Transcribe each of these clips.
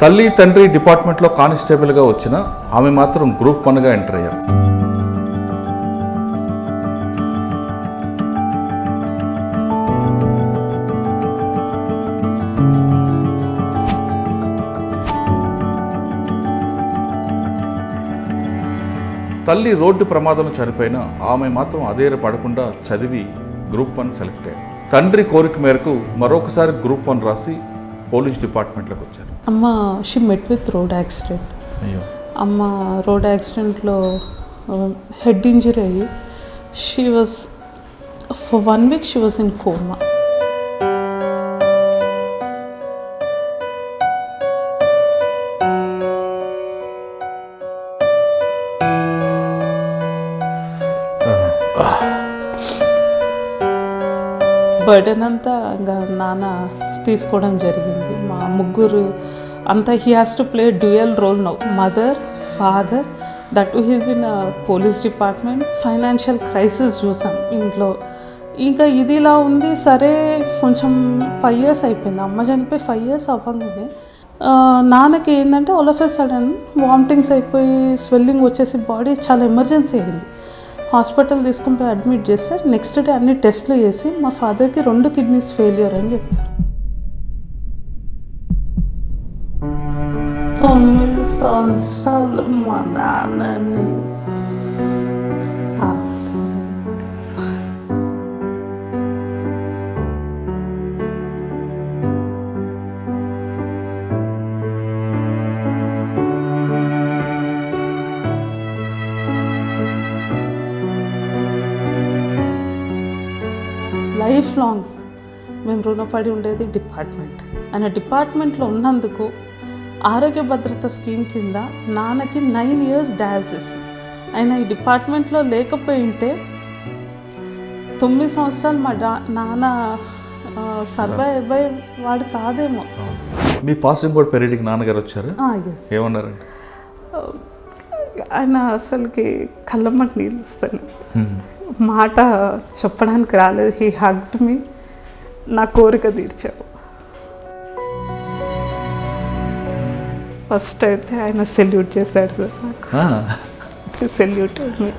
తల్లి తండ్రి డిపార్ట్మెంట్లో కానిస్టేబుల్గా వచ్చిన ఆమె మాత్రం గ్రూప్ 1గా ఎంటర్ అయ్యారు. తల్లి రోడ్డు ప్రమాదంలో చనిపోయిన ఆమె మాత్రం అదేర పడకుండా చదివి గ్రూప్ 1 సెలెక్ట్ అయ్యారు. తండ్రి కోరిక మేరకు మరొకసారి గ్రూప్ 1 రాసి పోలీస్ డిపార్ట్మెంట్లోకి వచ్చారు. అమ్మ she met with road accident. అయ్యో. అమ్మ రోడ్ యాక్సిడెంట్లో హెడ్ ఇంజరీ అయ్యి she was for 1 week she was in coma. Burden అంతా ఇంకా నాన్న తీసుకోవడం జరిగింది. మా ముగ్గురు అంతా he has to play dual role now, mother father, that he's in police department. Financial crisis చూసాం ఇంట్లో. ఇంకా ఇది ఇలా ఉంది. సరే కొంచెం 5 years అయిపోయింది. అమ్మ చనిపోయి 5 years అవ్వగానే నాన్నకి ఏంటంటే all of a sudden vomitings అయిపోయి స్వెల్లింగ్ వచ్చేసి బాడీ చాలా ఎమర్జెన్సీ అయింది. హాస్పిటల్ తీసుకుని పోయి అడ్మిట్ చేస్తారు. నెక్స్ట్ డే అన్ని టెస్ట్లు చేసి మా ఫాదర్కి 2 kidneys ఫెయిల్యూర్ అని చెప్పారు. 9 సంవత్సరాలు మా నాన్నని లైఫ్ లాంగ్ మేము రుణపడి ఉండేది డిపార్ట్మెంట్. ఆయన డిపార్ట్మెంట్లో ఉన్నందుకు ఆరోగ్య భద్రత స్కీమ్ కింద నాన్నకి 9 years డయాలసిస్. ఆయన ఈ డిపార్ట్మెంట్లో లేకపోయి ఉంటే 9 సంవత్సరాలు మా నాన్న సర్వైవ్ వాడు కాదేమో. మీ పాసింగ్ కూడా పెరిడికి నాన్నగారు వచ్చారు. ఎస్. ఏమన్నారండి? ఆయన అసలుకి కళ్ళమ్మటి నీళ్ళు వస్తాయి. మాట చెప్పడానికి రాలేదు. He hugged me. నా కోరిక తీర్చావు. ఫస్ట్ అయితే ఆయన సెల్యూట్ చేశాడు సార్ నాకు. సెల్యూట్ మీ.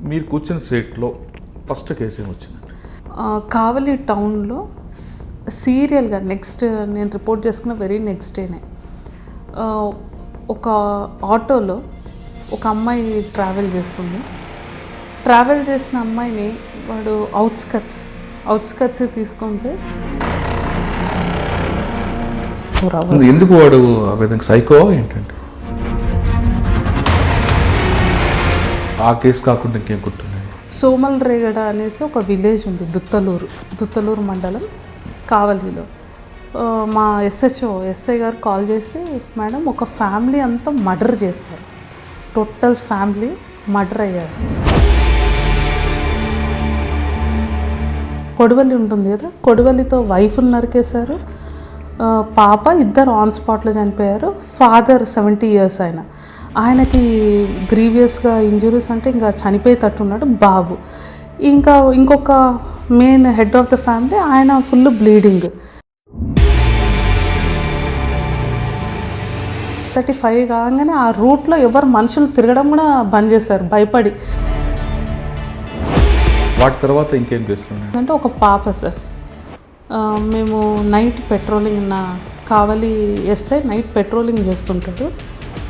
మీరు కూర్చున్న సీట్లో ఫస్ట్ కేసు ఏమి వచ్చింది? కావలి టౌన్లో సీరియల్గా నెక్స్ట్ నేను రిపోర్ట్ చేసుకున్న వెరీ నెక్స్ట్ డేనే ఒక ఆటోలో ఒక అమ్మాయి ట్రావెల్ చేస్తుంది. ట్రావెల్ చేసిన అమ్మాయిని వాడు అవుట్స్కట్స్ తీసుకుంటే ఎందుకు వాడు ఆ విధంగా సైకో ఏంటంటే ఆ కేసు కాకుండా ఇంకేం గుర్తున్నాయి? సోమల్ రేగడ అనేసి ఒక విలేజ్ ఉంది, దుత్తలూరు మండలం కావలిలో. మా ఎస్ఐ గారు కాల్ చేసి, మేడం ఒక ఫ్యామిలీ అంతా మర్డర్ చేశారు, టోటల్ ఫ్యామిలీ మర్డర్ అయ్యారు. కొడవలి ఉంటుంది కదా, కొడవలితో వైఫ్ని నరికేశారు. పాప 2 ఆన్ స్పాట్లో చనిపోయారు. ఫాదర్ 70 years ఆయనకి గ్రీవియస్గా ఇంజురీస్ అంటే ఇంకా చనిపోయేటట్టున్నాడు. బాబు ఇంకొక main head of the family, ఆయన ఫుల్ బ్లీడింగ్. 35 కాగానే ఆ రూట్లో ఎవరు మనుషులు తిరగడం కూడా బంద్ చేశారు భయపడి. వాటి తర్వాత ఇంకేం చేస్తున్నారు అంటే ఒక పాప సార్, మేము నైట్ పెట్రోలింగ్, నా కావలి ఎస్ఐ నైట్ పెట్రోలింగ్ చేస్తుంటాడు.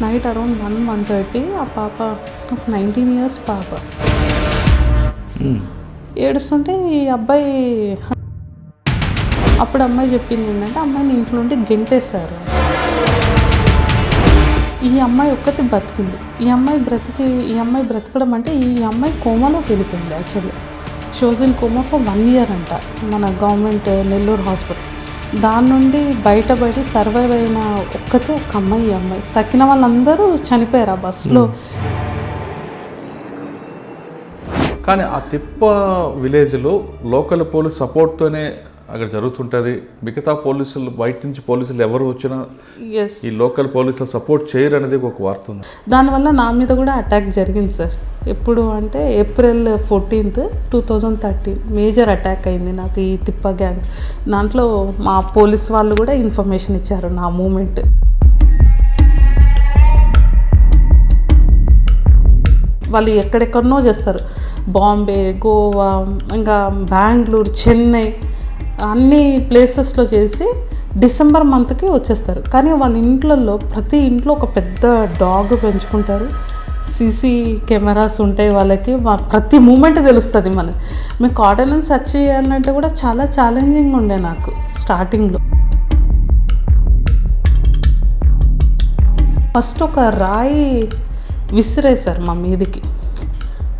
నైట్ అరౌండ్ 1-1:30 ఆ పాప 19 years పాప ఏడుస్తుంటే ఈ అబ్బాయి, అప్పుడు అమ్మాయి చెప్పింది ఏంటంటే అమ్మాయిని ఇంట్లో నుండి గెంటేశారు. ఈ అమ్మాయి ఒక్కటి బతికింది. ఈ అమ్మాయి బ్రతకడం అంటే ఈ అమ్మాయి కోమాలోకి వెళ్ళిపోయింది. Actually shows in coma for 1 year అంట మన గవర్నమెంట్ నెల్లూరు హాస్పిటల్. దాని నుండి బయటపడి సర్వైవ్ అయిన ఒక అమ్మాయి. ఈ అమ్మాయి తక్కిన వాళ్ళందరూ చనిపోయారు ఆ బస్సులో. కానీ ఆ తిప్ప విలేజ్లో లోకల్ పోలీస్ సపోర్ట్తోనే అక్కడ జరుగుతుంటుంది. మిగతా పోలీసులు బయట నుంచి పోలీసులు ఎవరు వచ్చినా ఎస్, ఈ లోకల్ పోలీసులు సపోర్ట్ చేయరు అనేది ఒక వార్త ఉంది. దానివల్ల నా మీద కూడా అటాక్ జరిగింది సార్. ఎప్పుడు అంటే April 14, 2013 మేజర్ అటాక్ అయింది నాకు ఈ తిప్ప గ్యాంగ్. దాంట్లో మా పోలీస్ వాళ్ళు కూడా ఇన్ఫర్మేషన్ ఇచ్చారు నా మూమెంట్. వాళ్ళు ఎక్కడెక్కడనో చేస్తారు, బాంబే, గోవా, ఇంకా బెంగళూరు, చెన్నై అన్ని ప్లేసెస్లో చేసి డిసెంబర్ మంత్కి వచ్చేస్తారు. కానీ వాళ్ళ ఇంట్లలో ప్రతి ఇంట్లో ఒక పెద్ద డాగ్ పెంచుకుంటారు, సీసీ కెమెరాస్ ఉంటాయి వాళ్ళకి, ప్రతి మూమెంట్ తెలుస్తుంది మనకి. మీకు ఆర్డినెన్స్ సెర్చ్ చేయాలంటే కూడా చాలా ఛాలెంజింగ్ ఉండే నాకు స్టార్టింగ్లో. ఫస్ట్ ఒక రాయి విసిరేశారు మా మీదికి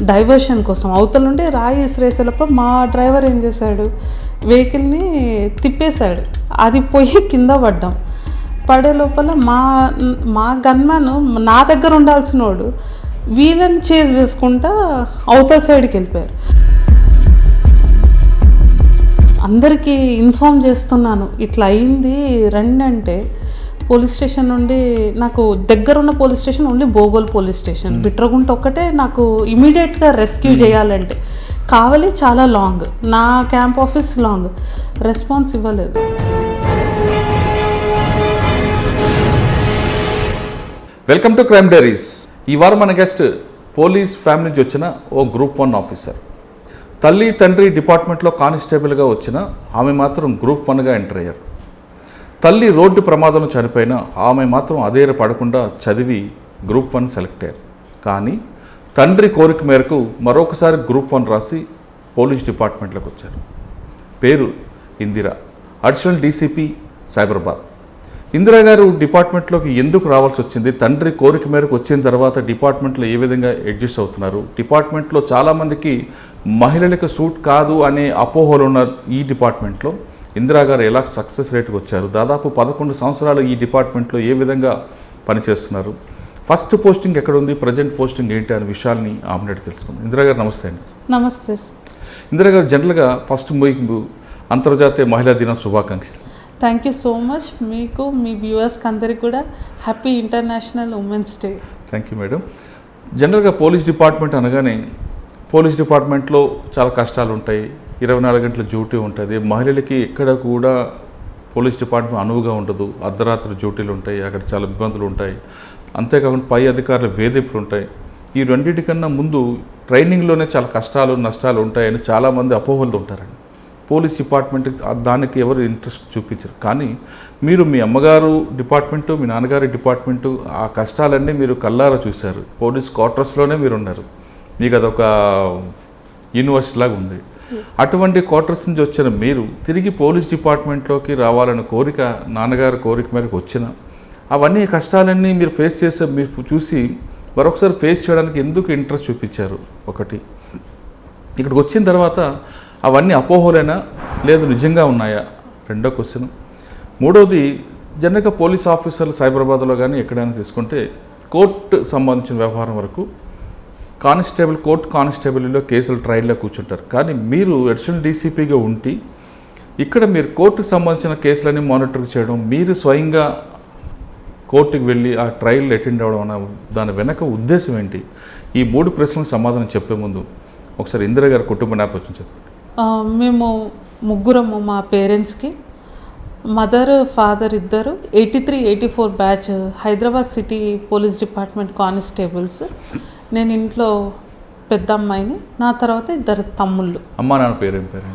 డైవర్షన్ కోసం. అవతల నుండి రాయి విసిరేసేటప్పుడు మా డ్రైవర్ ఏం చేశాడు, వెహికల్ని తిప్పేశాడు, అది పోయి కింద పడ్డాం. పడే లోపల మా గన్మ్యాన్ నా దగ్గర ఉండాల్సిన వాడు వీళ్ళని చేజ్ చేసుకుంటా అవతల సైడ్కి వెళ్ళిపోయారు. అందరికీ ఇన్ఫామ్ చేస్తున్నాను ఇట్లా అయింది రండి అంటే, పోలీస్ స్టేషన్ నుండి నాకు దగ్గరున్న police station only Bogole police station, Bitragunta ఒక్కటే నాకు ఇమీడియట్గా రెస్క్యూ చేయాలంటే. కావలి చాలా లాంగ్, నా క్యాంప్ ఆఫీస్ లాంగ్, రెస్పాన్స్ ఇవ్వలేదు. Welcome to crime diaries. ఈ వారం మన గెస్ట్ పోలీస్ ఫ్యామిలీ నుంచి వచ్చిన ఓ Group 1 ఆఫీసర్. తల్లి తండ్రి డిపార్ట్మెంట్లో కానిస్టేబుల్గా వచ్చిన ఆమె మాత్రం Group 1గా ఎంటర్ అయ్యారు. తల్లి రోడ్డు ప్రమాదంలో చనిపోయినా ఆమె మాత్రం అదేర పడకుండా చదివి Group 1 సెలెక్ట్ అయ్యారు. కానీ తండ్రి కోరిక మేరకు మరొకసారి Group 1 రాసి పోలీస్ డిపార్ట్మెంట్లోకి వచ్చారు. పేరు ఇందిరా, అడిషనల్ డీసీపీ సైబరాబాద్. ఇందిరా గారు డిపార్ట్మెంట్లోకి ఎందుకు రావాల్సి వచ్చింది, తండ్రి కోరిక మేరకు వచ్చిన తర్వాత డిపార్ట్మెంట్లో ఏ విధంగా అడ్జస్ట్ అవుతున్నారు, డిపార్ట్మెంట్లో చాలామందికి మహిళలకు సూట్ కాదు అనే అపోహలు ఉన్న ఈ డిపార్ట్మెంట్లో ఇందిరా గారు ఎలా సక్సెస్ రేట్కి వచ్చారు, దాదాపు 11 సంవత్సరాలు ఈ డిపార్ట్మెంట్లో ఏ విధంగా పనిచేస్తున్నారు, ఫస్ట్ పోస్టింగ్ ఎక్కడుంది, ప్రజెంట్ పోస్టింగ్ ఏంటి అనే విషయాల్ని ఆమె తెలుసుకుందాం. ఇందిరా గారు నమస్తే అండి. నమస్తే. ఇందిరా గారు, జనరల్గా ఫస్ట్ మీకు అంతర్జాతీయ మహిళా దినం శుభాకాంక్షలు. Thank you so much. మీకు, మీ వ్యూవర్స్కి అందరికీ కూడా happy international women's day. Thank you madam. జనరల్గా పోలీస్ డిపార్ట్మెంట్ అనగానే పోలీస్ డిపార్ట్మెంట్లో చాలా కష్టాలు ఉంటాయి, 24 గంటల డ్యూటీ ఉంటుంది, మహిళలకి ఎక్కడ కూడా పోలీస్ డిపార్ట్మెంట్ అనువుగా ఉండదు, అర్ధరాత్రి డ్యూటీలు ఉంటాయి, అక్కడ చాలా ఇబ్బందులు ఉంటాయి, అంతేకాకుండా పై అధికారుల వేధింపులు ఉంటాయి. ఈ రెండింటికన్నా ముందు ట్రైనింగ్లోనే చాలా కష్టాలు నష్టాలు ఉంటాయని చాలామంది అపోహలు ఉంటారండి. పోలీస్ డిపార్ట్మెంట్ దానికి ఎవరు ఇంట్రెస్ట్ చూపించరు. కానీ మీరు మీ అమ్మగారు డిపార్ట్మెంటు, మీ నాన్నగారి డిపార్ట్మెంటు, ఆ కష్టాలన్నీ మీరు కల్లారా చూశారు. పోలీస్ క్వార్టర్స్లోనే మీరు ఉన్నారు, మీకు అదొక యూనివర్సిటీ లాగా ఉంది. అటువంటి క్వార్టర్స్ నుంచి వచ్చిన మీరు తిరిగి పోలీస్ డిపార్ట్మెంట్లోకి రావాలన్న కోరిక నాన్నగారి కోరిక మేరకు వచ్చిన అవన్నీ కష్టాలన్నీ మీరు ఫేస్ చేసే మీరు చూసి మరొకసారి ఫేస్ చేయడానికి ఎందుకు ఇంట్రెస్ట్ చూపించారు? ఒకటి, ఇక్కడికి వచ్చిన తర్వాత అవన్నీ అపోహలేనా లేదు నిజంగా ఉన్నాయా? రెండో క్వశ్చన్. మూడోది, జనరల్గా పోలీస్ ఆఫీసర్లు సైబరాబాద్లో కానీ ఎక్కడైనా తీసుకుంటే కోర్టు సంబంధించిన వ్యవహారం వరకు కోర్టు కానిస్టేబుల్లో కేసులు ట్రయల్లో కూర్చుంటారు. కానీ మీరు అడిషనల్ డీసీపీగా ఉండి ఇక్కడ మీరు కోర్టుకు సంబంధించిన కేసులన్నీ మానిటర్ చేయడం, మీరు స్వయంగా కోర్టుకు వెళ్ళి ఆ ట్రయల్ అటెండ్ అవ్వడం అన్న దాని వెనక ఉద్దేశం ఏంటి? ఈ 3 ప్రశ్నలకు సమాధానం చెప్పే ముందు ఒకసారి ఇందిరా గారి కుటుంబ నేపథ్యం చెప్పండి. మేము ముగ్గురము, మా పేరెంట్స్కి మదర్ ఫాదర్ ఇద్దరు 83-84 batch Hyderabad city police department constables. నేను ఇంట్లో పెద్ద అమ్మాయిని, నా తర్వాత 2 తమ్ముళ్ళు. అమ్మా నాన్న పేరేం పేరు?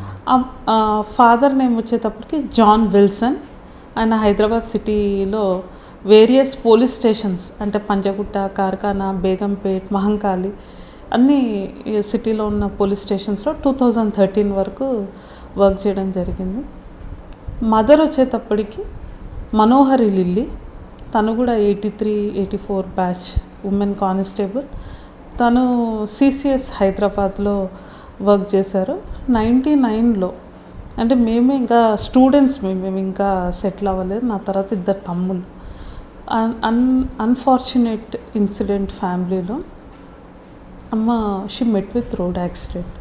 ఫాదర్ నేమ్ వచ్చేటప్పటికి జాన్ విల్సన్. ఆయన హైదరాబాద్ సిటీలో వేరియస్ పోలీస్ స్టేషన్స్ అంటే పంజగుట్ట, కార్ఖానా, బేగంపేట్, మహంకాళి అన్ని సిటీలో ఉన్న పోలీస్ స్టేషన్స్లో 2013 వరకు వర్క్ చేయడం జరిగింది. మదర్ వచ్చేటప్పటికి మనోహరి లిల్లీ, తను కూడా 83-84 బ్యాచ్ ఉమెన్ కానిస్టేబుల్. తను సిసిఎస్ హైదరాబాద్లో వర్క్ చేశారు. 99లో అంటే మేమే ఇంకా స్టూడెంట్స్, మేము ఇంకా సెటిల్ అవ్వలేదు. నా తర్వాత 2 తమ్ముళ్ళు. అన్ఫార్చునేట్ ఇన్సిడెంట్ ఫ్యామిలీలో. అమ్మ she met with road accident.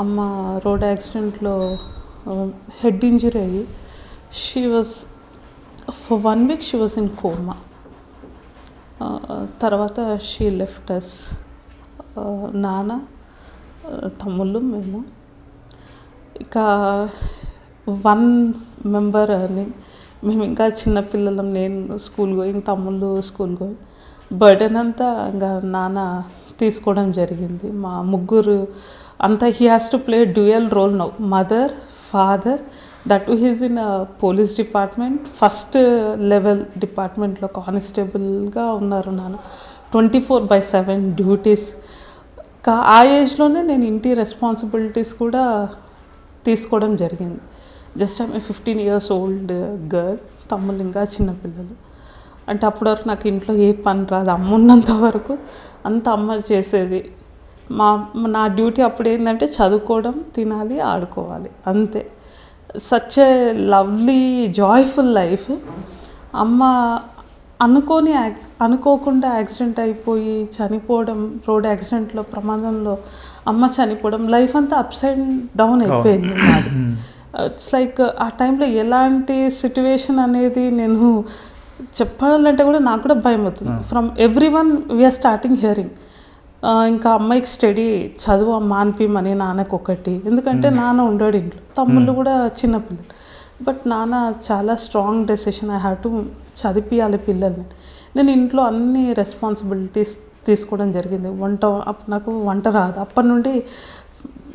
అమ్మ రోడ్ యాక్సిడెంట్లో హెడ్ ఇంజరీ అయ్యి she was for 1 week she was in coma. తర్వాత షీ లెఫ్ట్ అస్. నాన్న, తమ్ముళ్ళు, మేము. ఇక 1 మెంబర్ అని మేము ఇంకా చిన్నపిల్లలం. నేను స్కూల్ గోయింగ్, తమ్ముళ్ళు స్కూల్ గోయింగ్. బర్డెన్ అంతా ఇంకా నాన్న తీసుకోవడం జరిగింది. మా ముగ్గురు అంతా he has to play dual role now, mother, father. That he's in police department, first level డిపార్ట్మెంట్లో కానిస్టేబుల్గా ఉన్నారు నాన్న. 24/7 డ్యూటీస్. ఆ ఏజ్లోనే నేను ఇంటి రెస్పాన్సిబిలిటీస్ కూడా తీసుకోవడం జరిగింది. Just I'm 15 years old girl. తమ్ముళ్ళు ఇంకా చిన్నపిల్లలు. అంటే అప్పటి వరకు నాకు ఇంట్లో ఏ పని రాదు. అమ్మ ఉన్నంత వరకు అంత అమ్మ చేసేది. నా డ్యూటీ అప్పుడు ఏంటంటే చదువుకోవడం, తినాలి, ఆడుకోవాలి, అంతే. Such a lovely joyful life. అమ్మ అనుకోకుండా యాక్సిడెంట్ అయిపోయి చనిపోవడం, రోడ్ యాక్సిడెంట్లో, ప్రమాదంలో అమ్మ చనిపోవడం, లైఫ్ అంతా అప్స్ అండ్ డౌన్ అయిపోయింది నాది. ఇట్స్ లైక్ ఆ టైంలో ఎలాంటి సిట్యువేషన్ అనేది నేను చెప్పాలంటే కూడా నాకు కూడా భయం అవుతుంది. From everyone we are starting hearing. ఇంకా అమ్మాయికి స్టడీ చదువు మాన్పిమని నాన్నకు ఒకటి. ఎందుకంటే నాన్న ఉండడు ఇంట్లో, తమ్ముళ్ళు కూడా చిన్నపిల్లలు. బట్ నాన్న చాలా strong decision, I have to చదివియాలి పిల్లల్ని. నేను ఇంట్లో అన్ని రెస్పాన్సిబిలిటీస్ తీసుకోవడం జరిగింది. నాకు వంట రాదు. అప్పటి నుండి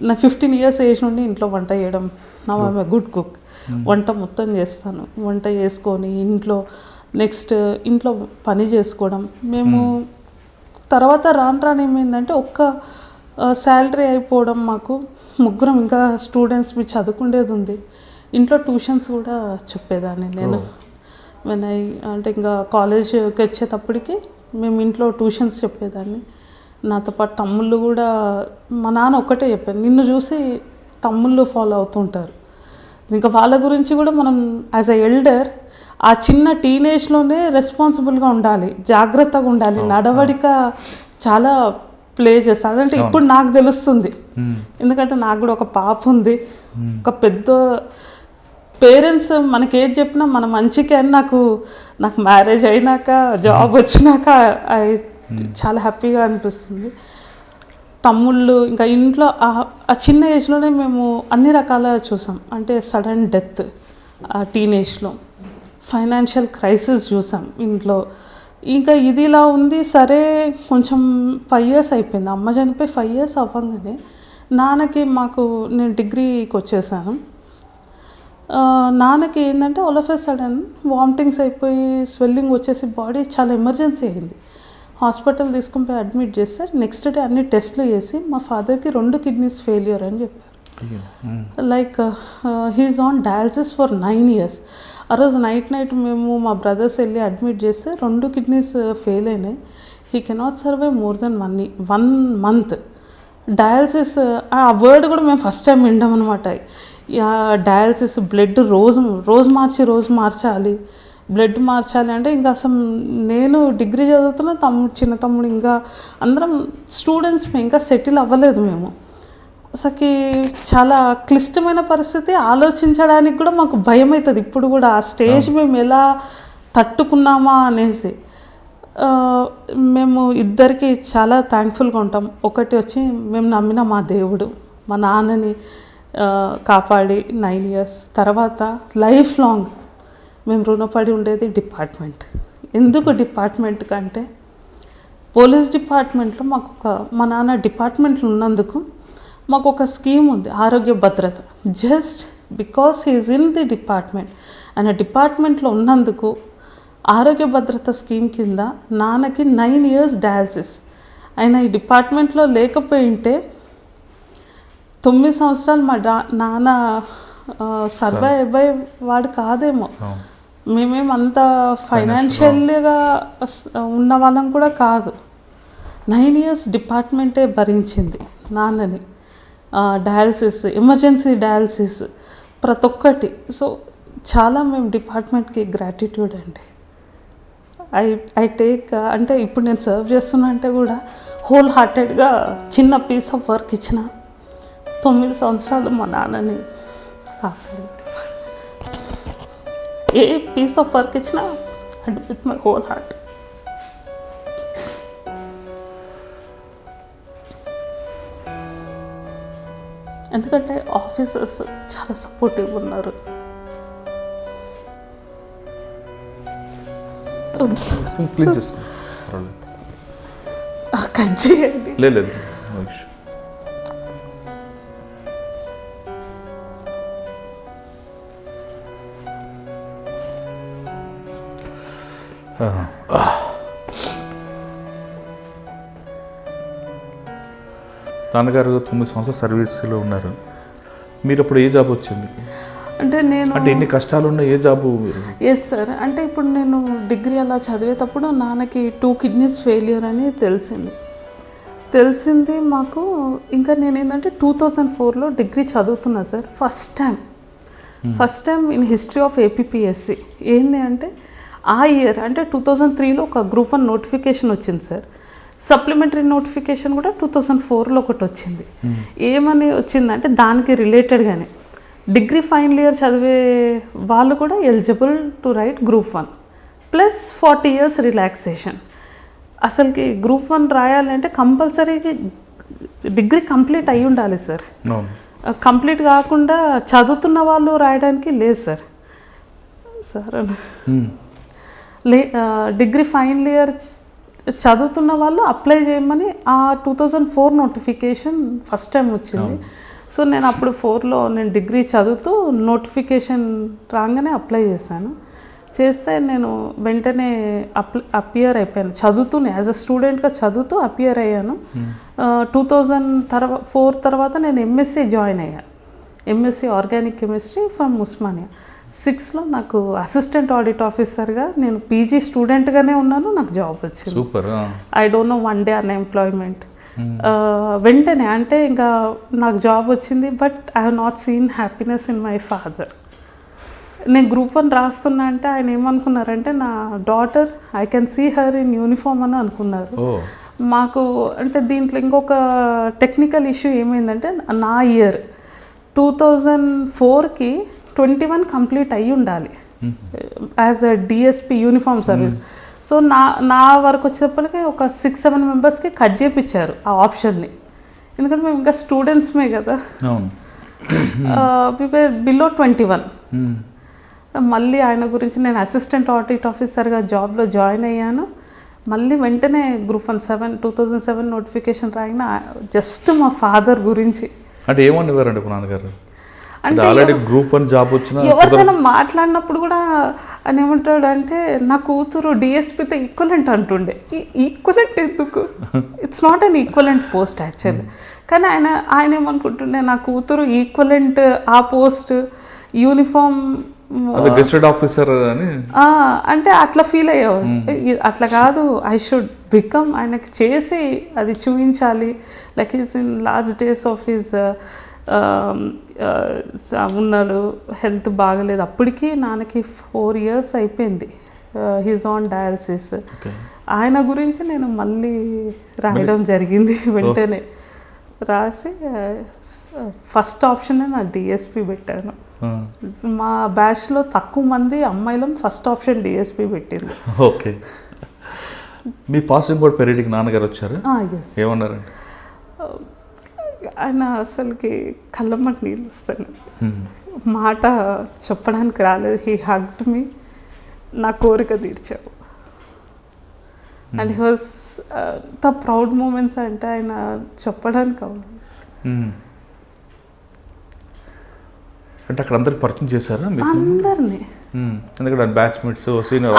నా 15 years ఏజ్ నుండి ఇంట్లో వంట చేయడం. నా గుడ్ కుక్. వంట మొత్తం చేస్తాను. వంట చేసుకొని ఇంట్లో ఇంట్లో పని చేసుకోవడం. మేము తర్వాత రాను ఏమైందంటే ఒక్క శాలరీ అయిపోవడం. మాకు ముగ్గురం ఇంకా స్టూడెంట్స్, మీరు చదువుకునేది ఉంది. ఇంట్లో ట్యూషన్స్ కూడా చెప్పేదాన్ని నేను. అంటే ఇంకా కాలేజ్కి వచ్చేటప్పటికి మేము ఇంట్లో ట్యూషన్స్ చెప్పేదాన్ని. నాతో పాటు తమ్ముళ్ళు కూడా. మా నాన్న ఒక్కటే చెప్పాను, నిన్ను చూసి తమ్ముళ్ళు ఫాలో అవుతుంటారు. ఇంకా వాళ్ళ గురించి కూడా మనం యాజ్ ఎ ఎల్డర్ ఆ చిన్న టీనేజ్లోనే రెస్పాన్సిబుల్గా ఉండాలి, జాగ్రత్తగా ఉండాలి. నడవడిక చాలా ప్లే చేస్తుంది. అదంటే ఇప్పుడు నాకు తెలుస్తుంది. ఎందుకంటే నాకు కూడా ఒక పాప ఉంది. ఒక పెద్ద పేరెంట్స్ మనకి ఏది చెప్పినా మన మంచికే అని నాకు మ్యారేజ్ అయినాక, జాబ్ వచ్చినాక చాలా హ్యాపీగా అనిపిస్తుంది. తమ్ముళ్ళు ఇంకా ఇంట్లో ఆ చిన్న ఏజ్లోనే మేము అన్ని రకాల చూసాం. అంటే సడన్ డెత్ ఆ టీనేజ్లో, ఫైనాన్షియల్ క్రైసిస్ చూసాం ఇంట్లో. ఇంకా ఇది ఇలా ఉంది. సరే కొంచెం 5 years అయిపోయింది. అమ్మ చనిపోయి 5 years అవ్వగానే నేను డిగ్రీకి వచ్చేసాను. నాన్నకి ఏంటంటే all of a sudden vomitings అయిపోయి స్వెల్లింగ్ వచ్చేసి బాడీ చాలా ఎమర్జెన్సీ అయింది. హాస్పిటల్ తీసుకుని పోయి అడ్మిట్ చేస్తారు. నెక్స్ట్ డే అన్ని టెస్ట్లు చేసి మా ఫాదర్కి 2 kidneys ఫెయిల్యూర్ అని చెప్పారు. Like he's on dialysis for 9 years. ఆ రోజు నైట్ మేము మా బ్రదర్స్ వెళ్ళి అడ్మిట్ చేస్తే 2 kidneys ఫెయిల్ అయినాయి. He cannot survive more than 1 month. Dialysis ఆ వర్డ్ కూడా మేము ఫస్ట్ టైం వింటాం అనమాట. డయాలసిస్, బ్లడ్ రోజు మార్చాలి, బ్లడ్ మార్చాలి అంటే ఇంకా అసలు నేను డిగ్రీ చదువుతున్న చిన్న తమ్ముడు, ఇంకా అందరం స్టూడెంట్స్, ఇంకా సెటిల్ అవ్వలేదు మేము. అసలుకి చాలా క్లిష్టమైన పరిస్థితి. ఆలోచించడానికి కూడా మాకు భయం అవుతుంది ఇప్పుడు కూడా. ఆ స్టేజ్ మేము ఎలా తట్టుకున్నామా అనేసి. మేము ఇద్దరికి చాలా థ్యాంక్ఫుల్గా ఉంటాం. ఒకటి వచ్చి మేము నమ్మిన మా దేవుడు, మా నాన్నని కాపాడి 9 years తర్వాత లైఫ్ లాంగ్ మేము రుణపడి ఉండేది డిపార్ట్మెంట్. ఎందుకు డిపార్ట్మెంట్ కంటే పోలీస్ డిపార్ట్మెంట్లో మా నాన్న డిపార్ట్మెంట్లో ఉన్నందుకు మాకు ఒక స్కీమ్ ఉంది, Arogya Bhadrata. Just because he's in the department, ఆయన డిపార్ట్మెంట్లో ఉన్నందుకు ఆరోగ్య భద్రత స్కీమ్ కింద నాన్నకి 9 years డయాలసిస్. ఆయన ఈ డిపార్ట్మెంట్లో లేకపోయి ఉంటే 9 సంవత్సరాలు మా నాన్న సర్వైవ్ వాడు కాదేమో. మేమేమంత ఫైనాన్షియల్గా ఉన్న వాళ్ళం కూడా కాదు. 9 years డిపార్ట్మెంటే భరించింది నాన్నని. డయాలసిస్, ఎమర్జెన్సీ డయాలసిస్, ప్రతి ఒక్కటి. సో చాలా మేము డిపార్ట్మెంట్కి గ్రాటిట్యూడ్ అండి. ఐ టేక్ అంటే ఇప్పుడు నేను సర్వ్ చేస్తున్నా అంటే కూడా హోల్ హార్టెడ్గా చిన్న పీస్ ఆఫ్ వర్క్ ఇచ్చిన 9 సంవత్సరాలు మా నాన్నని ఏ పీస్ ఆఫ్ వర్క్ ఇచ్చినా and with my whole heart. ఎందుకంటే ఆఫీసర్స్ చాలా సపోర్టివ్ ఉన్నారు. క్లీన్ చేసుకోండి, కట్ చేయండి. లేదు నాన్నగారు 9 సంవత్సరాలు సర్వీస్లో ఉన్నారు. మీరు అప్పుడు ఏ జాబ్ వచ్చింది? అంటే ఎన్ని కష్టాలు ఉన్నాయి, ఏ జాబు? Yes sir. అంటే ఇప్పుడు నేను డిగ్రీ అలా చదివేటప్పుడు నాన్నకి 2 కిడ్నీస్ ఫెయిల్యూర్ అని తెలిసింది మాకు. ఇంకా నేను ఏంటంటే 2004లో డిగ్రీ చదువుతున్నా sir. First time in history of APPSC ఏంటి అంటే ఆ ఇయర్ అంటే 2003లో ఒక గ్రూప్ 1 నోటిఫికేషన్ వచ్చింది సార్. సప్లిమెంటరీ నోటిఫికేషన్ కూడా 2004లో ఒకటి వచ్చింది. ఏమని వచ్చిందంటే దానికి రిలేటెడ్గానే డిగ్రీ ఫైనల్ ఇయర్ చదివే వాళ్ళు కూడా eligible to right group 1 plus 40 years relaxation. అసలుకి గ్రూప్ 1 రాయాలంటే కంపల్సరీ డిగ్రీ కంప్లీట్ అయి ఉండాలి సార్. కంప్లీట్ కాకుండా చదువుతున్న వాళ్ళు రాయడానికి లేదు సార్. డిగ్రీ ఫైనల్ ఇయర్ చదువుతున్న వాళ్ళు అప్లై చేయమని ఆ 2004 నోటిఫికేషన్ ఫస్ట్ టైం వచ్చింది. సో నేను అప్పుడు 4లో నేను డిగ్రీ చదువుతూ నోటిఫికేషన్ రాగానే అప్లై చేస్తే నేను వెంటనే అపియర్ అయిపోయాను. చదువుతూనే యాజ్ అ స్టూడెంట్గా చదువుతూ అపియర్ అయ్యాను. 2004 తర్వాత నేను ఎంఎస్సీ జాయిన్ అయ్యాను. MSc organic chemistry from Osmania. 6లో నాకు అసిస్టెంట్ ఆడిట్ ఆఫీసర్గా నేను పీజీ స్టూడెంట్గానే ఉన్నాను. నాకు జాబ్ వచ్చింది. Super. I don't know 1 day unemployment. వెంటనే అంటే ఇంకా నాకు జాబ్ వచ్చింది. But I have not seen happiness in my father. నేను గ్రూప్ 1 రాస్తున్నా అంటే ఆయన ఏమనుకున్నారంటే నా daughter I can see her in uniform అని అనుకున్నారు. మాకు అంటే దీంట్లో ఇంకొక టెక్నికల్ ఇష్యూ ఏమైందంటే నా ఇయర్ 2004కి 21 కంప్లీట్ అయ్యి ఉండాలి as a DSP uniform service. So నా వరకు వచ్చేటప్పటికి ఒక 6-7 మెంబర్స్కి కట్ చేయించారు ఆ ఆప్షన్ని. ఎందుకంటే మేము ఇంకా స్టూడెంట్స్మే కదా. వి వేర్ బిలో 21. మళ్ళీ ఆయన గురించి నేను అసిస్టెంట్ ఆడిట్ ఆఫీసర్గా జాబ్లో జాయిన్ అయ్యాను. మళ్ళీ వెంటనే గ్రూప్ 1 2007 నోటిఫికేషన్ రాగిన జస్ట్ మా ఫాదర్ గురించి. అంటే ఏమనివారండి నాన్నగారు? అంటే ఆల్రెడీ గ్రూప్ 1 జాబ్ వచ్చిన ఎవరికైనా మాట్లాడినప్పుడు కూడా అని ఏమంటాడు అంటే నా కూతురు డిఎస్పీతో ఈక్వలెంట్ అంటుండే. ఈక్వలెంట్ ఎందుకు? It's not an equivalent post actually. కానీ ఆయన ఏమనుకుంటుండే నా కూతురు ఈక్వలెంట్ ఆ పోస్ట్ యూనిఫామ్ గెస్టెడ్ ఆఫీసర్ అని అంటే అట్లా ఫీల్ అయ్యేవాడు. అట్లా కాదు, ఐ షుడ్ బికమ్, ఆయనకి చేసి అది చూపించాలి. Like is in last days of his ఉన్నాడు, హెల్త్ బాగలేదు. అప్పటికి నాన్నకి 4 years అయిపోయింది. He's on dialysis. ఆయన గురించి నేను మళ్ళీ రాయడం జరిగింది. వెంటనే రాసి ఫస్ట్ ఆప్షన్ నా డిఎస్పి పెట్టాను. మా బ్యాచ్లో తక్కువ మంది అమ్మాయిలం ఫస్ట్ ఆప్షన్ డిఎస్పి పెట్టింది. ఓకే. మీ పాసింగ్ కూడా పెరిడికి నాన్నగారు వచ్చారు, ఏమన్నారండి? ఆయన అసలుకి కళ్ళమ్మటి నీళ్ళు వస్తాను, మాట చెప్పడానికి రాలేదు. హీ హగ్డ్ మీ, నా కోరిక తీర్చావు. And he was the proud moments అంటే ఆయన చెప్పడానికి అవ్వదు. అంటే అక్కడ అందరికి పరిచయం చేశారా అందరినీ? ఎందుకంటే బ్యాచ్మేట్స్ సీనియర్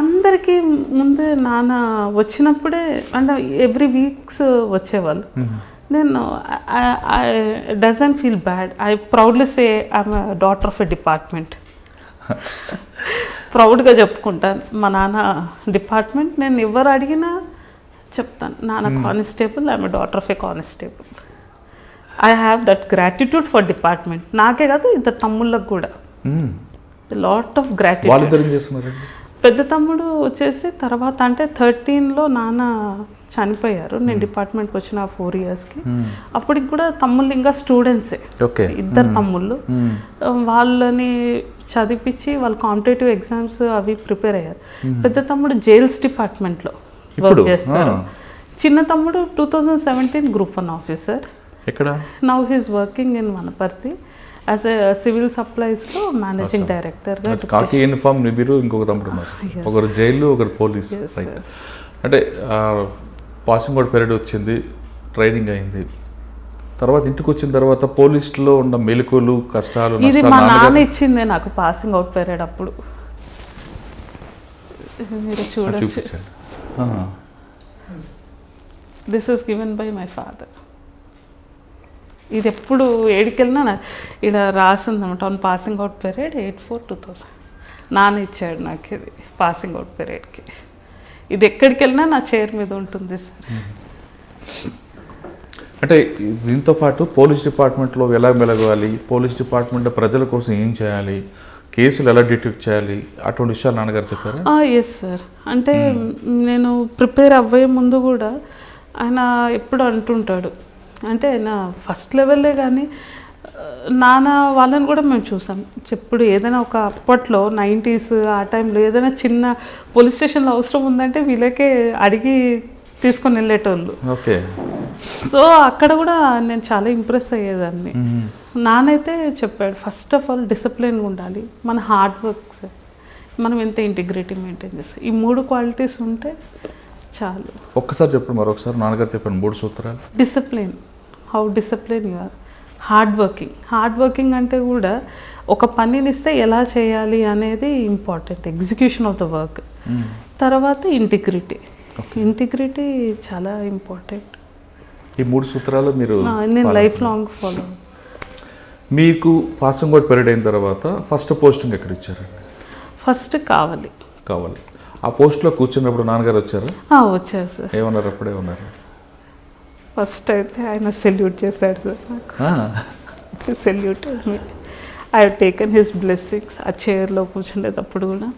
అందరికీ ముందే నాన్న వచ్చినప్పుడే అంటే ఎవ్రీ వీక్స్ వచ్చేవాళ్ళు. నేను doesn't feel bad. I proudly say I'm daughter of a department. ప్రౌడ్గా చెప్పుకుంటాను మా నాన్న డిపార్ట్మెంట్. నేను ఎవరు అడిగినా చెప్తాను, నాన్న constable, I'm daughter of a constable. I have that gratitude for department. నాకే కాదు ఇద్దరు తమ్ముళ్ళకు కూడా లాట్ ఆఫ్ గ్రాటిట్యూడ్. పెద్ద తమ్ముడు వచ్చేసి తర్వాత అంటే 13లో నాన్న చనిపోయారు నేను డిపార్ట్మెంట్కి వచ్చిన 4 ఇయర్స్కి. అప్పటికి కూడా తమ్ముళ్ళు ఇంకా స్టూడెంట్సే, ఓకే. ఇద్దరు తమ్ముళ్ళు. వాళ్ళని చదివించి వాళ్ళు కాంపిటేటివ్ ఎగ్జామ్స్ అవి ప్రిపేర్ అయ్యారు. పెద్ద తమ్ముడు జైల్స్ డిపార్ట్మెంట్లో వర్క్ చేస్తారు. చిన్న తమ్ముడు 2017 గ్రూప్ 1 ఆఫీసర్. ఎక్కడ? Now he's working in Wanaparthy as a civil సప్లైస్లో మేనేజింగ్ డైరెక్టర్గా. కాకి యూనిఫామ్ మీరు ఇంకొక తమ్ముడు ఉన్నారు, ఒకరు జైలు ఒకరు పోలీస్. అంటే పాసింగ్ అవుట్ పీరియడ్ వచ్చింది, ట్రైనింగ్ అయింది, తర్వాత ఇంటికి వచ్చిన తర్వాత పోలీసులో ఉన్న మెలకువలు కష్టాలు. ఇది మా నాన్న ఇచ్చిందే నాకు పాసింగ్ అవుట్ పీరియడ్ అప్పుడు. మీరు చూడొచ్చు, this is given by my father. ఇది ఎప్పుడు ఏడికెళ్ళినా ఇక్కడ రాసిందన్నమాట ఆన్ పాసింగ్ అవుట్ పీరియడ్ 8/4/2000. నాన్న ఇచ్చాడు నాకు ఇది పాసింగ్ అవుట్ పీరియడ్కి. ఇది ఎక్కడికి వెళ్ళినా నా చైర్ మీద ఉంటుంది సార్. అంటే దీంతో పాటు పోలీస్ డిపార్ట్మెంట్లో ఎలా మెలగాలి, పోలీస్ డిపార్ట్మెంట్ ప్రజల కోసం ఏం చేయాలి, కేసులు ఎలా డిటెక్ట్ చేయాలి, అటువంటి విషయాలు నాన్నగారు చెప్పారా? Yes sir. అంటే నేను ప్రిపేర్ అవ్వే ముందు కూడా ఆయన ఎప్పుడు అంటుంటాడు, అంటే ఆయన ఫస్ట్ లెవెల్లే కానీ నాన్న వాళ్ళని కూడా మేము చూసాం. ఎప్పుడు ఏదైనా ఒక అప్పట్లో 90s ఆ టైంలో ఏదైనా చిన్న పోలీస్ స్టేషన్లో అవసరం ఉందంటే వీళ్ళకే అడిగి తీసుకొని వెళ్ళేటోళ్ళు. ఓకే. సో అక్కడ కూడా నేను చాలా ఇంప్రెస్ అయ్యేదాన్ని. నాన్నైతే చెప్పాడు, ఫస్ట్ ఆఫ్ ఆల్ డిసిప్లిన్గా ఉండాలి, మన హార్డ్ వర్క్ సార్, మనం ఎంత ఇంటిగ్రిటీ మెయింటైన్ చేస్తాం, ఈ 3 క్వాలిటీస్ ఉంటే చాలు. ఒక్కసారి చెప్పండి, మరొకసారి నాన్నగారు చెప్పండి 3 సూత్రాలు. Discipline, how discipline you are. Hard working అంటే కూడా ఒక పనిని ఇస్తే ఎలా చేయాలి అనేది important, execution of the work. తర్వాత ఇంటిగ్రిటీ చాలా ఇంపార్టెంట్. ఈ 3 సూత్రాలు మీరు నేను లైఫ్ లాంగ్ ఫాలో. మీకు పాసింగ్ అవుట్ పీరియడ్ అయిన తర్వాత ఫస్ట్ పోస్టింగ్ ఎక్కడ ఇచ్చారు? ఫస్ట్ కావాలి. ఆ పోస్ట్లో కూర్చున్నప్పుడు నాన్నగారు వచ్చారు? వచ్చారు సార్. ఏమన్నారు? అప్పుడే ఉన్నారు. ఫస్ట్ అయితే ఆయన సెల్యూట్ చేశాడు సార్ నాకు. Salute me, I have taken his blessings. ఆ చైర్లో కూర్చుండేటప్పుడు కూడా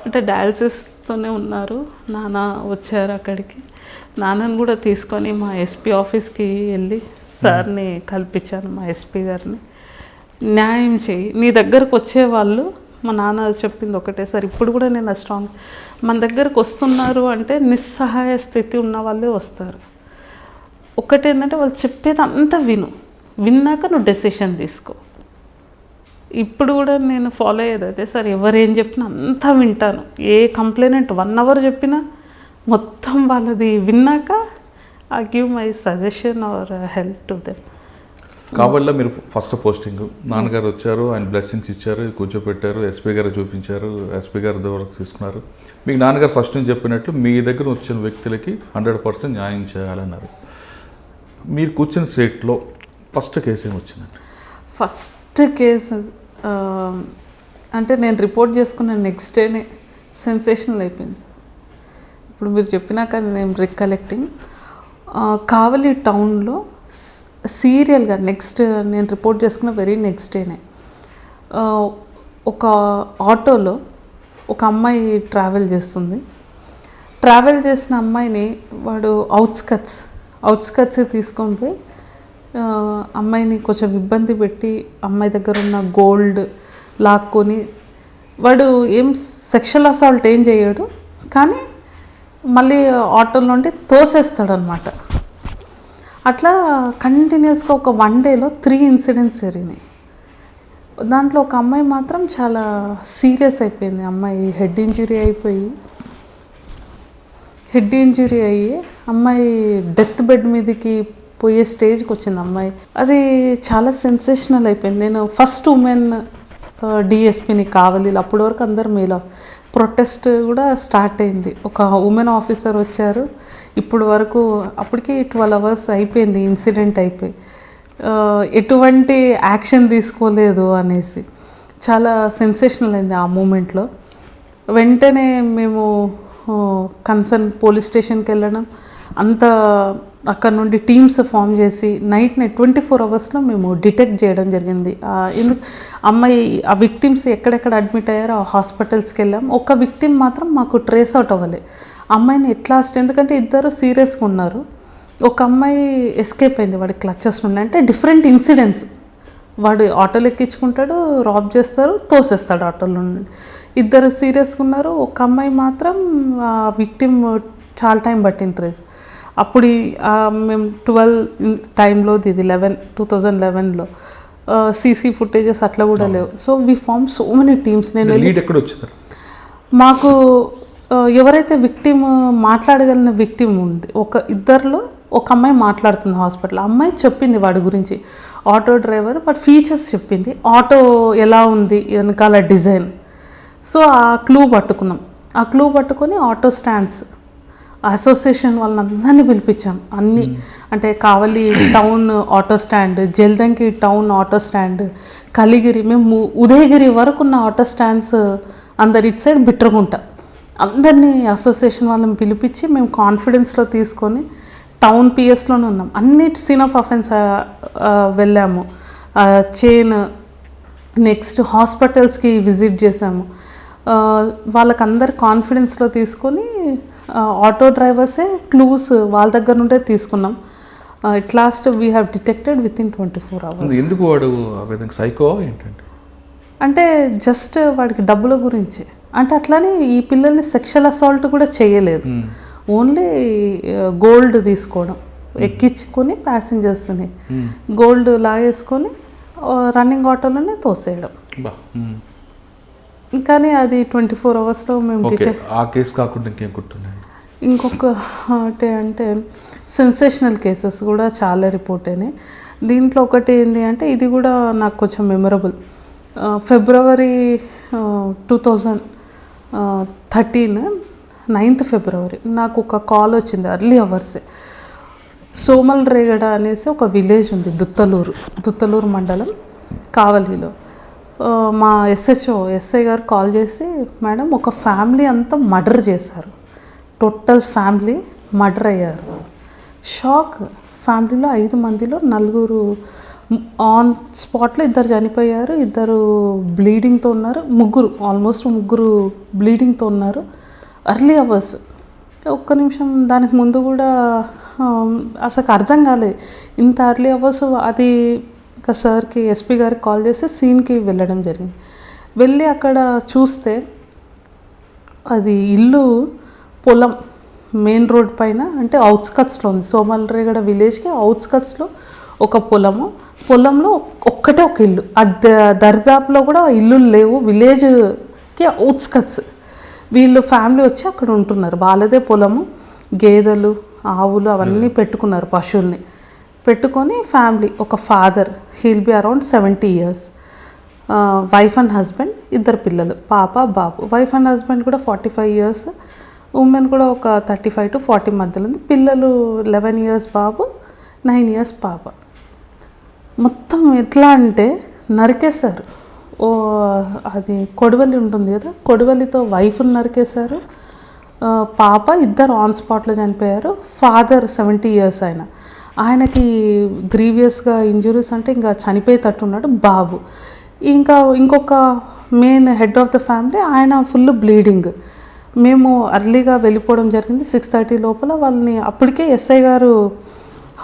అంటే డయాలసిస్తోనే ఉన్నారు నాన్న. వచ్చారు అక్కడికి, నాన్నని కూడా తీసుకొని మా ఎస్పీ ఆఫీస్కి వెళ్ళి సార్ని కల్పించాను, మా ఎస్పీ గారిని. న్యాయం చేయి, నీ దగ్గరకు వచ్చేవాళ్ళు, మా నాన్న చెప్పింది ఒకటే సార్, ఇప్పుడు కూడా నేను స్ట్రాంగ్, మన దగ్గరకు వస్తున్నారు అంటే నిస్సహాయ స్థితి ఉన్న వాళ్ళే వస్తారు. ఒకటేంటంటే వాళ్ళు చెప్పేది అంతా విన్నాక నువ్వు డెసిషన్ తీసుకో. ఇప్పుడు కూడా నేను ఫాలో అయ్యేది అదే సార్, ఎవరేం చెప్పినా అంతా వింటాను. ఏ కంప్లైంట్ 1 hour చెప్పినా మొత్తం వాళ్ళది విన్నాక I give my suggestion are help to them. కాబట్టి మీరు ఫస్ట్ పోస్టింగ్, నాన్నగారు వచ్చారు, ఆయన బ్లెస్సింగ్స్ ఇచ్చారు, కూర్చోపెట్టారు, ఎస్పీ గారు చూపించారు, ఎస్పీ గారి దగ్గర తీసుకున్నారు. మీకు నాన్నగారు ఫస్ట్ నుంచి చెప్పినట్లు మీ దగ్గర వచ్చిన వ్యక్తులకి 100% న్యాయం చేయాలన్నారు. మీరు కూర్చున్న సీట్లో ఫస్ట్ కేసు ఏమి వచ్చిందండి? ఫస్ట్ కేసు అంటే నేను రిపోర్ట్ చేసుకున్న నెక్స్ట్ డేనే సెన్సేషనల్ అయిపోయింది. ఇప్పుడు మీరు చెప్పినాక నేను రికలెక్టింగ్, కావలి టౌన్లో సీరియల్గా నెక్స్ట్ నేను రిపోర్ట్ చేసుకున్న వెరీ నెక్స్ట్ డేనే ఒక ఆటోలో ఒక అమ్మాయి ట్రావెల్ చేస్తుంది. ట్రావెల్ చేసిన అమ్మాయిని వాడు అవుట్స్కట్స్ తీసుకొని పోయి అమ్మాయిని కొంచెం ఇబ్బంది పెట్టి అమ్మాయి దగ్గర ఉన్న గోల్డ్ లాక్కొని, వాడు ఏం సెక్షువల్ అసాల్ట్ ఏం చేయడు కానీ మళ్ళీ ఆటో నుండి తోసేస్తాడనమాట. అట్లా కంటిన్యూస్గా ఒక 1 dayలో 3 incidents జరిగినాయి. దాంట్లో ఒక అమ్మాయి మాత్రం చాలా సీరియస్ అయిపోయింది. అమ్మాయి హెడ్ ఇంజురీ అయ్యి అమ్మాయి డెత్ బెడ్ మీదకి పోయే స్టేజ్కి వచ్చింది అమ్మాయి. అది చాలా సెన్సేషనల్ అయిపోయింది. నేను ఫస్ట్ ఉమెన్ డిఎస్పీని కావాలి, అప్పటి వరకు అందరు మీలో ప్రొటెస్ట్ కూడా స్టార్ట్ అయింది. ఒక ఉమెన్ ఆఫీసర్ వచ్చారు. ఇప్పుడు వరకు అప్పటికి 12 hours అయిపోయింది ఇన్సిడెంట్ అయిపోయి, ఎటువంటి యాక్షన్ తీసుకోలేదు అనేసి చాలా సెన్సేషనల్ అయింది ఆ మూమెంట్లో. వెంటనే మేము కన్సర్న్ పోలీస్ స్టేషన్కి వెళ్ళడం, అంత అక్కడ నుండి టీమ్స్ ఫామ్ చేసి నైట్ని 24 hours మేము డిటెక్ట్ చేయడం జరిగింది. ఎందుకు అమ్మాయి ఆ విక్టిమ్స్ ఎక్కడెక్కడ అడ్మిట్ అయ్యారో ఆ హాస్పిటల్స్కి వెళ్ళాం. ఒక విక్టిమ్ మాత్రం మాకు ట్రేస్ అవుట్ అవ్వాలి. అమ్మాయిని ఎట్లా ఎందుకంటే ఇద్దరు సీరియస్గా ఉన్నారు. ఒక అమ్మాయి ఎస్కేప్ అయింది వాడి క్లచెస్ నుండి. అంటే డిఫరెంట్ ఇన్సిడెంట్స్. వాడు ఆటోలో ఎక్కించుకుంటాడు, రాబ్ చేస్తారు, తోసేస్తాడు ఆటోలో నుండి. ఇద్దరు సీరియస్గా ఉన్నారు. ఒక అమ్మాయి మాత్రం విక్టిమ్ చాలా టైం పట్టింది ట్రేస్. అప్పుడు మేము 12 టైంలో, ఇది 2011లో సీసీ ఫుటేజెస్ అట్లా కూడా లేవు. So we form so many teams. నేను లీడ్ ఎక్కడ వచ్చింది మాకు ఎవరైతే విక్టిమ్ మాట్లాడగలిగిన విక్టిమ్ ఉంది, ఇద్దరిలో ఒక అమ్మాయి మాట్లాడుతుంది హాస్పిటల్. అమ్మాయి చెప్పింది వాడి గురించి, ఆటో డ్రైవర్, బట్ ఫీచర్స్ చెప్పింది, ఆటో ఎలా ఉంది వెనకాల డిజైన్. సో ఆ క్లూ పట్టుకున్నాం. ఆ క్లూ పట్టుకొని ఆటో స్టాండ్స్ అసోసియేషన్ వాళ్ళందరినీ పిలిపించాం. అన్నీ అంటే Kavali town auto stand, Jaldanki town auto stand, Kaligiri, మేము ఉదయగిరి వరకు ఉన్న ఆటో స్టాండ్స్ అందరు ఇటు సైడ్ బిట్రగుంట అందరినీ అసోసియేషన్ వాళ్ళని పిలిపించి మేము కాన్ఫిడెన్స్లో తీసుకొని టౌన్ పిఎస్లోనే ఉన్నాం. అన్ని సీన్ ఆఫ్ అఫెన్స్ వెళ్ళాము. చైన్ నెక్స్ట్ హాస్పిటల్స్కి విజిట్ చేసాము. వాళ్ళకందరు కాన్ఫిడెన్స్లో తీసుకొని ఆటో డ్రైవర్సే క్లూస్ వాళ్ళ దగ్గర నుండే తీసుకున్నాం. It last we have detected with in 24 hours. ఎందుకు వాడు ఆ విధంగా సైకో ఏంటంటే? అంటే జస్ట్ వాడికి డబ్బుల గురించి. అంటే అట్లానే ఈ పిల్లల్ని సెక్షువల్ అసాల్ట్ కూడా చేయలేదు. ఓన్లీ గోల్డ్ తీసుకోవడం, ఎక్కించుకొని ప్యాసింజర్స్ని గోల్డ్ లాగేసుకొని రన్నింగ్ ఆటోలోనే తోసేయడం. కానీ అది 24 hours మేము ఆ కేసు కాకుండా ఇంకేం గుర్తున్నాయి? ఇంకొక అంటే సెన్సేషనల్ కేసెస్ కూడా చాలా రిపోర్ట్ అయినాయి. దీంట్లో ఒకటి ఏంటి అంటే ఇది కూడా నాకు కొంచెం మెమరబుల్. ఫిబ్రవరి 2013 9th February నాకు ఒక కాల్ వచ్చింది. ఎర్లీ అవర్సే. సోమల్ రేగడ అనేసి ఒక విలేజ్ ఉంది, దుత్తలూరు మండలం, కావలిలో. మా ఎస్ఐ గారు కాల్ చేసి, మేడం ఒక ఫ్యామిలీ అంతా మర్డర్ చేశారు, టోటల్ ఫ్యామిలీ మర్డర్ అయ్యారు. షాక్. ఫ్యామిలీలో 5 మందిలో 4 ఆన్ స్పాట్లో, 2 చనిపోయారు, 2 బ్లీడింగ్తో ఉన్నారు, ఆల్మోస్ట్ ముగ్గురు బ్లీడింగ్తో ఉన్నారు. Early hours. ఒక్క నిమిషం దానికి ముందు కూడా అసలు అర్థం కాలేదు ఇంత ఎర్లీ అవర్స్. అది ఇంకా సార్కి, ఎస్పీ గారికి కాల్ చేసి సీన్కి వెళ్ళడం జరిగింది. వెళ్ళి అక్కడ చూస్తే అది ఇల్లు పొలం, మెయిన్ రోడ్ పైన, అంటే అవుట్స్కట్స్లో ఉంది. సోమల్రేగడ విలేజ్కి అవుట్స్కట్స్లో ఒక పొలంలో ఒక్కటే ఒక ఇల్లు. దరిదాపులో కూడా ఇల్లులు లేవు. విలేజ్కి అవుట్స్కట్స్. వీళ్ళు ఫ్యామిలీ వచ్చి అక్కడ ఉంటున్నారు. వాళ్ళదే పొలము, గేదెలు, ఆవులు అవన్నీ పెట్టుకున్నారు, పశువుల్ని పెట్టుకొని ఫ్యామిలీ. ఒక father, he'll be around 70 years, wife and husband, 2 పిల్లలు, పాప బాబు. వైఫ్ అండ్ హస్బెండ్ కూడా 45 years, ఉమెన్ కూడా ఒక 35 to 40 మధ్యలో ఉంది. పిల్లలు 11 years బాబు, 9 years పాప. మొత్తం ఎట్లా అంటే నరికేశారు. అది కొడవలి ఉంటుంది కదా, కొడవలితో వైఫ్ని నరికేశారు. పాప 2 ఆన్ స్పాట్లో చనిపోయారు. ఫాదర్ 70 years ఆయనకి గ్రీవియస్గా ఇంజురీస్, అంటే ఇంకా చనిపోయేటట్టున్నాడు. బాబు ఇంకొక main head of the family, ఆయన ఫుల్ బ్లీడింగ్. మేము అర్లీగా వెళ్ళిపోవడం జరిగింది 6:30 లోపల. వాళ్ళని అప్పటికే ఎస్ఐ గారు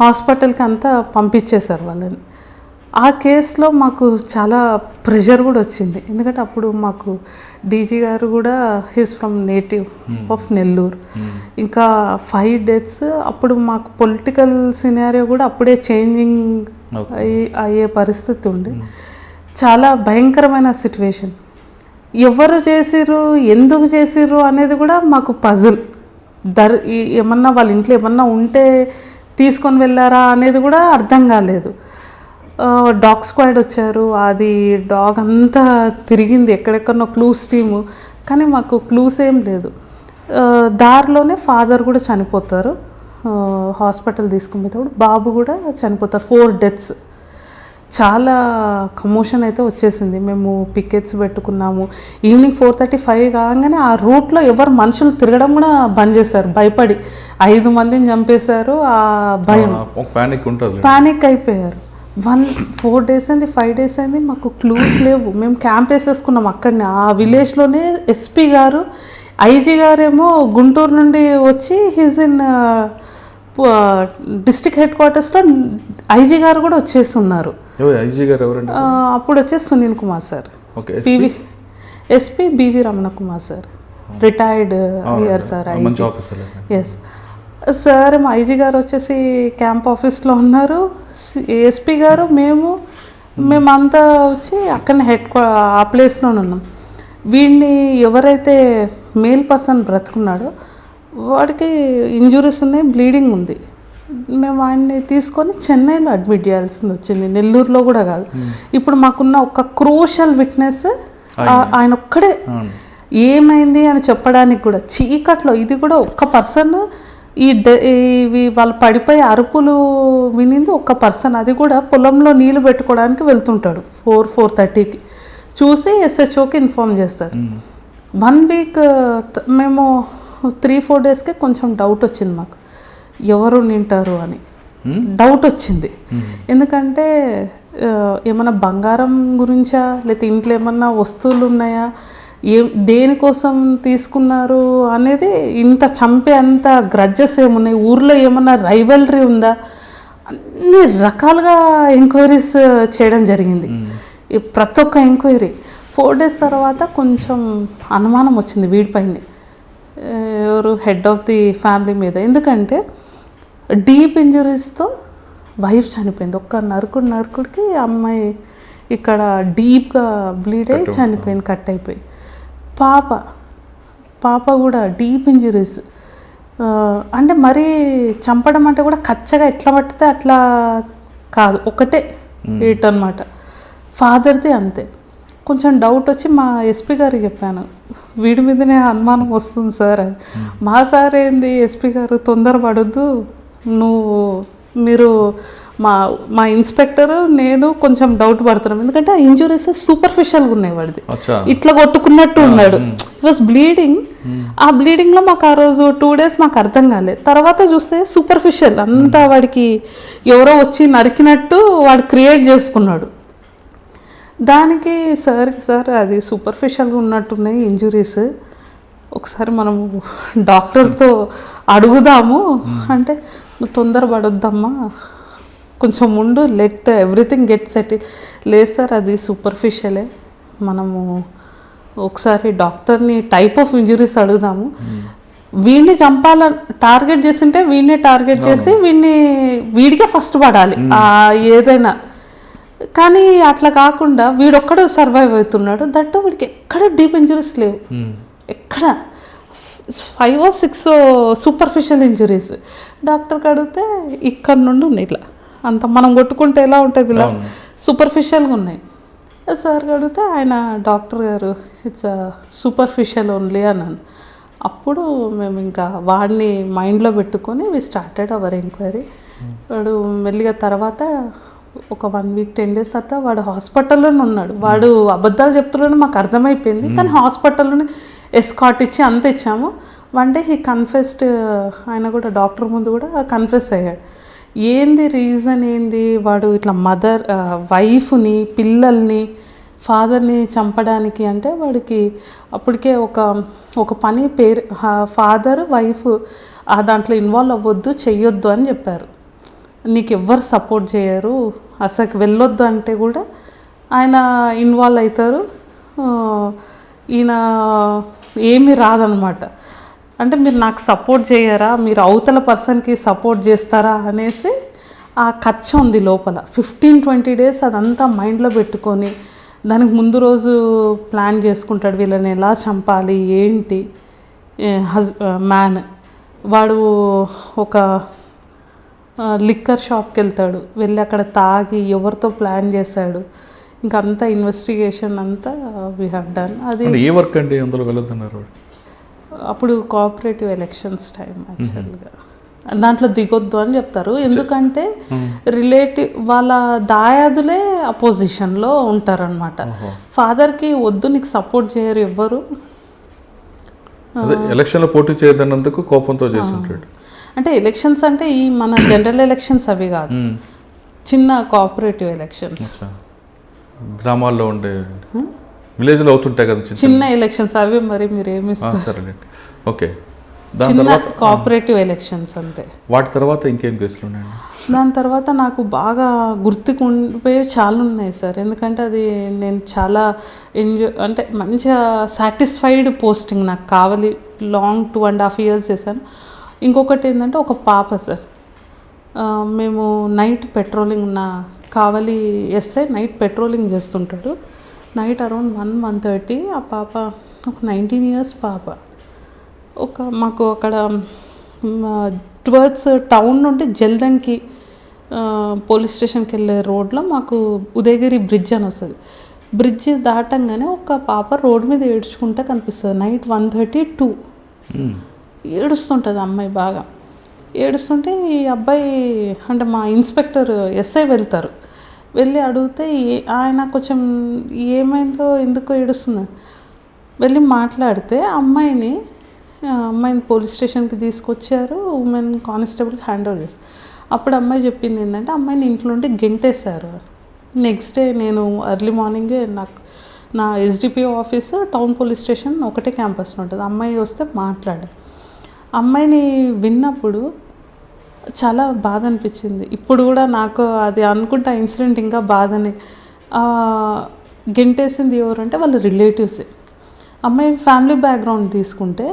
హాస్పిటల్కి అంతా పంపించేశారు వాళ్ళని. ఆ కేసులో మాకు చాలా ప్రెషర్ కూడా వచ్చింది. ఎందుకంటే అప్పుడు మాకు డీజీ గారు కూడా he's from native of Nellore. ఇంకా 5 deaths. అప్పుడు మాకు పొలిటికల్ సినారియో కూడా అప్పుడే చేంజింగ్ అయ్యే పరిస్థితి ఉండే. చాలా భయంకరమైన సిచ్యువేషన్. ఎవరు చేసిర్రు, ఎందుకు చేసిర్రు అనేది కూడా మాకు పజిల్. ఏమన్నా వాళ్ళ ఇంట్లో ఏమన్నా ఉంటే తీసుకొని వెళ్ళారా అనేది కూడా అర్థం కాలేదు. డాగ్ స్క్వాడ్ వచ్చారు. అది డాగ్ అంతా తిరిగింది, ఎక్కడెక్కడో క్లూస్ టీము, కానీ మాకు క్లూస్ ఏం లేదు. దారిలోనే ఫాదర్ కూడా చనిపోతారు. హాస్పిటల్ తీసుకునేటప్పుడు బాబు కూడా చనిపోతారు. 4 deaths. చాలా కమోషన్ అయితే వచ్చేసింది. మేము పికెట్స్ పెట్టుకున్నాము. ఈవినింగ్ 4:35 కాగానే ఆ రూట్లో ఎవరు మనుషులు తిరగడం కూడా బంద్ చేశారు, భయపడి. 5 మందిని చంపేశారు. ఆ భయం, పానిక్ అయిపోయారు. 4 days అయింది, 5 days అయింది, మాకు క్లూస్ లేవు. మేము క్యాంప్ వేసేసుకున్నాం అక్కడనే. ఆ విలేజ్లోనే ఎస్పీ గారు ఐజీ గారేమో గుంటూరు నుండి వచ్చి హీజ్ ఇన్ డిస్ట్రిక్ట్ హెడ్ క్వార్టర్స్లో ఐజీ గారు కూడా వచ్చేసి ఉన్నారు. ఐజీ గారు ఎవరండి? అప్పుడు వచ్చేసి Sunil Kumar sir, okay. SP BV Ramana Kumar sir, retired అయ్యారు సార్ ఐజీ. ఎస్ సార్, మా ఐజీ గారు వచ్చేసి క్యాంప్ ఆఫీస్లో ఉన్నారు, ఎస్పీ గారు మేమంతా వచ్చి అక్కడనే ఆ ప్లేస్లోనే ఉన్నాం. వీడిని ఎవరైతే మేల్ పర్సన్ బ్రతుకున్నాడో వాడికి ఇంజురీస్ ఉన్నాయి, బ్లీడింగ్ ఉంది. మేము ఆయన్ని తీసుకొని చెన్నైలో అడ్మిట్ చేయాల్సింది వచ్చింది, నెల్లూరులో కూడా కాదు. ఇప్పుడు మాకున్న ఒక క్రూషల్ విట్నెస్ ఆయన ఒక్కడే. ఏమైంది అని చెప్పడానికి కూడా చీకట్లో, ఇది కూడా ఒక్క పర్సన్, ఇవి వాళ్ళు పడిపోయి అరుపులు వినింది ఒక్క పర్సన్, అది కూడా పొలంలో నీళ్లు పెట్టుకోవడానికి వెళ్తుంటాడు 4:30కి చూసి ఎస్హెచ్ఓకి ఇన్ఫార్మ్ చేస్తారు. 1 వీక్ మేము 3-4 డేస్కే కొంచెం డౌట్ వచ్చింది మాకు, ఎవరు నింటారు అని డౌట్ వచ్చింది. ఎందుకంటే ఏమన్నా బంగారం గురించా, లేకపోతే ఇంట్లో ఏమన్నా వస్తువులు ఉన్నాయా, దేనికోసం తీసుకున్నారు అనేది, ఇంత చంపే అంత గ్రడ్జెస్ ఏమున్నాయి, ఊర్లో ఏమన్నా రైవల్రీ ఉందా, అన్ని రకాలుగా ఎంక్వైరీస్ చేయడం జరిగింది. ప్రతి ఒక్క ఎంక్వైరీ 4 డేస్ తర్వాత కొంచెం అనుమానం వచ్చింది వీడిపైన, ఎవరు హెడ్ ఆఫ్ ది ఫ్యామిలీ మీద. ఎందుకంటే డీప్ ఇంజురీస్తో వైఫ్ చనిపోయింది, ఒక్క నరుకుడికి అమ్మాయి ఇక్కడ డీప్గా బ్లీడ్ అయ్యి చనిపోయింది, కట్ అయిపోయి. పాప కూడా డీప్ ఇంజురీస్. అంటే మరీ చంపడం అంటే కూడా కచ్చగా ఎట్లా పట్టితే అట్లా కాదు, ఒకటే రేట్ అనమాట. ఫాదర్ది అంతే. కొంచెం డౌట్ వచ్చి మా ఎస్పీ గారికి చెప్పాను, వీడి మీదనే అనుమానం వస్తుంది సార్ అని. మా సార్ ఏంది, ఎస్పీ గారు తొందరపడొద్దు, మీరు మా ఇన్స్పెక్టర్ నేను కొంచెం డౌట్ పడుతున్నాం, ఎందుకంటే ఆ ఇంజురీస్ సూపర్ఫిషియల్గా ఉన్నాయి వాడిది, ఇట్లా కొట్టుకున్నట్టు ఉన్నాడు, ఇట్ వాస్ బ్లీడింగ్. ఆ బ్లీడింగ్లో మాకు ఆ రోజు 2 డేస్ మాకు అర్థం కాలేదు. తర్వాత చూస్తే సూపర్ఫిషియల్ అంతా, వాడికి ఎవరో వచ్చి నరికినట్టు వాడు క్రియేట్ చేసుకున్నాడు. దానికి సార్ అది సూపర్ఫిషియల్గా ఉన్నట్టున్నాయి ఇంజురీస్, ఒకసారి మనము డాక్టర్తో అడుగుదాము అంటే, నువ్వు తొందరపడొద్దమ్మా, కొంచెం ముందు లెట్ ఎవ్రీథింగ్ గెట్ సెటిల్. లేదు సార్ అది సూపర్ఫిషియలే, మనము ఒకసారి డాక్టర్ని టైప్ ఆఫ్ ఇంజురీస్ అడుగుదాము. వీడిని చంపాలని టార్గెట్ చేసింటే వీడినే టార్గెట్ చేసి వీడికే ఫస్ట్ పడాలి ఏదైనా. కానీ అట్లా కాకుండా వీడొక్కడు సర్వైవ్ అవుతున్నాడు. దట్టు వీడికి ఎక్కడ డీప్ ఇంజురీస్ లేవు, ఎక్కడ 5 or 6 సూపర్ఫిషియల్ ఇంజురీస్. డాక్టర్కి అడిగితే ఇక్కడ నుండి ఉన్నాయి, ఇట్లా అంత మనం కొట్టుకుంటే ఎలా ఉంటుంది ఇలా సూపర్ఫిషియల్గా ఉన్నాయి. సార్ అడిగితే ఆయన డాక్టర్ గారు ఇట్స్ సూపర్ఫిషియల్ ఓన్లీ అన్నాను. అప్పుడు మేము ఇంకా వాడిని మైండ్లో పెట్టుకొని వి స్టార్టెడ్ అవర్ ఎంక్వైరీ. వాడు మెల్లిగా తర్వాత ఒక 1 week 10 days తర్వాత వాడు హాస్పిటల్లోనే ఉన్నాడు. వాడు అబద్ధాలు చెప్తున్నాడు మాకు అర్థమైపోయింది, కానీ హాస్పిటల్లోనే ఎస్కాట్ ఇచ్చి అంత ఇచ్చాము. 1 day హీ కన్ఫెస్డ్, ఆయన కూడా డాక్టర్ ముందు కూడా కన్ఫెస్ అయ్యాడు. ఏంది రీజన్ ఏంది, వాడు ఇట్లా వైఫ్ని పిల్లల్ని ఫాదర్ని చంపడానికి అంటే వాడికి అప్పటికే ఒక పని ఫాదర్ వైఫ్ దాంట్లో ఇన్వాల్వ్ అవ్వద్దు, చెయ్యొద్దు అని చెప్పారు. నీకు ఎవ్వరు సపోర్ట్ చేయరు, అసలు వెళ్ళొద్దు అంటే కూడా ఆయన ఇన్వాల్వ్ అవుతారు. ఈయన ఏమీ రాదనమాట. అంటే మీరు నాకు సపోర్ట్ చేయరా, మీరు అవతల పర్సన్కి సపోర్ట్ చేస్తారా అనేసి ఆ కచ్చ ఉంది లోపల. 15-20 days అదంతా మైండ్లో పెట్టుకొని దానికి ముందు రోజు ప్లాన్ చేసుకుంటాడు, వీళ్ళని ఎలా చంపాలి ఏంటి. మ్యాన్ వాడు ఒక లిక్కర్ షాప్కి వెళ్తాడు, వెళ్ళి అక్కడ తాగి ఎవరితో ప్లాన్ చేశాడు, ఇంకా అంతా ఇన్వెస్టిగేషన్ అంతా వీ హ్యావ్ డన్. అది ఏ వర్క్ అండి అందులో వెళ్ళొద్దన్నారు? అప్పుడు కోఆపరేటివ్ ఎలక్షన్స్ టైం యాక్చువల్గా దాంట్లో దిగొద్దు అని చెప్తారు. ఎందుకంటే వాళ్ళ దాయాదులే అపోజిషన్లో ఉంటారనమాట. ఫాదర్కి వద్దు నీకు సపోర్ట్ చేయరు ఎవ్వరు. ఎలక్షన్లో పోటీ చేయదన్నందుకు కోపంతో చేస్తుంటాడు. అంటే ఎలక్షన్స్ అంటే ఈ మన జనరల్ ఎలక్షన్స్ అవి కాదు, చిన్న కోఆపరేటివ్ ఎలక్షన్స్ గ్రామాల్లో ఉండే విలేజ్లో అవుతుంటాయి కదా చిన్న ఎలక్షన్స్ అవి మరి మీరు ఏమి సరేనండి. ఓకే, దాని చిన్న తర్వాత కోఆపరేటివ్ ఎలక్షన్స్ అంతే. వాటి తర్వాత ఇంకేం కేసులు ఉన్నాయండి? దాని తర్వాత నాకు బాగా గుర్తుకుండిపోయే చాలా ఉన్నాయి సార్. ఎందుకంటే అది నేను చాలా ఎంజాయ్ అంటే మంచిగా సాటిస్ఫైడ్ పోస్టింగ్ నాకు కావాలి. లాంగ్ 2.5 years చేశాను. ఇంకొకటి ఏంటంటే ఒక పాప సార్, మేము నైట్ పెట్రోలింగ్ కావలి ఎస్ఐ నైట్ పెట్రోలింగ్ చేస్తుంటాడు. నైట్ అరౌండ్ 1-1:30 ఆ పాప ఒక 19 years పాప మాకు అక్కడ టువర్డ్స్ టౌన్ నుండి జల్దంకి పోలీస్ స్టేషన్కి వెళ్ళే రోడ్లో మాకు ఉదయగిరి బ్రిడ్జ్ అని వస్తుంది. బ్రిడ్జ్ దాటంగానే ఒక పాప రోడ్ మీద ఏడ్చుకుంటే కనిపిస్తుంది. నైట్ 1:32 ఏడుస్తుంటుంది అమ్మాయి. బాగా ఏడుస్తుంటే ఈ అబ్బాయి అంటే మా ఇన్స్పెక్టర్ ఎస్ఐ వెళ్తారు. వెళ్ళి అడిగితే ఆయన కొంచెం ఏమైందో ఎందుకో ఏడుస్తుంది వెళ్ళి మాట్లాడితే అమ్మాయిని పోలీస్ స్టేషన్కి తీసుకొచ్చారు. ఉమెన్ కానిస్టేబుల్కి హ్యాండ్ ఓవర్ చేస్తారు. అప్పుడు అమ్మాయి చెప్పింది ఏంటంటే అమ్మాయిని ఇంట్లో నుండి గెంటేశారు. నెక్స్ట్ డే నేను ఎర్లీ మార్నింగే నా SDPO office town police station ఒకటే క్యాంపస్లో ఉంటుంది. అమ్మాయి వస్తే మాట్లాడాను. అమ్మాయిని విన్నప్పుడు చాలా బాధ అనిపించింది. ఇప్పుడు కూడా నాకు అది అనుకుంటే ఆ ఇన్సిడెంట్ ఇంకా బాధని. గెంటేసింది ఎవరంటే వాళ్ళ రిలేటివ్సే. అమ్మాయి ఫ్యామిలీ బ్యాక్గ్రౌండ్ తీసుకుంటే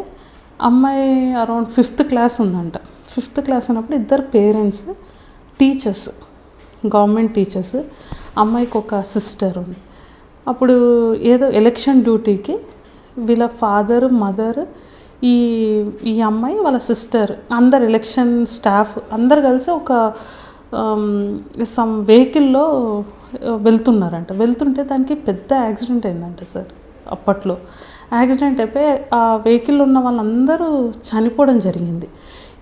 అమ్మాయి అరౌండ్ 5th class ఉందంట. 5th class అన్నప్పుడు ఇద్దరు పేరెంట్స్ టీచర్స్, గవర్నమెంట్ టీచర్స్. అమ్మాయికి ఒక సిస్టర్ ఉంది. అప్పుడు ఏదో ఎలక్షన్ డ్యూటీకి వీళ్ళ ఫాదర్ మదర్ ఈ అమ్మాయి వాళ్ళ సిస్టర్ అందరు ఎలక్షన్ స్టాఫ్ అందరు కలిసి ఒక సమ్ వెహికల్లో వెళ్తున్నారంట. వెళ్తుంటే దానికి పెద్ద యాక్సిడెంట్ అయిందంట సార్. అప్పట్లో యాక్సిడెంట్ అయిపోయి ఆ వెహికల్లో ఉన్న వాళ్ళందరూ చనిపోవడం జరిగింది.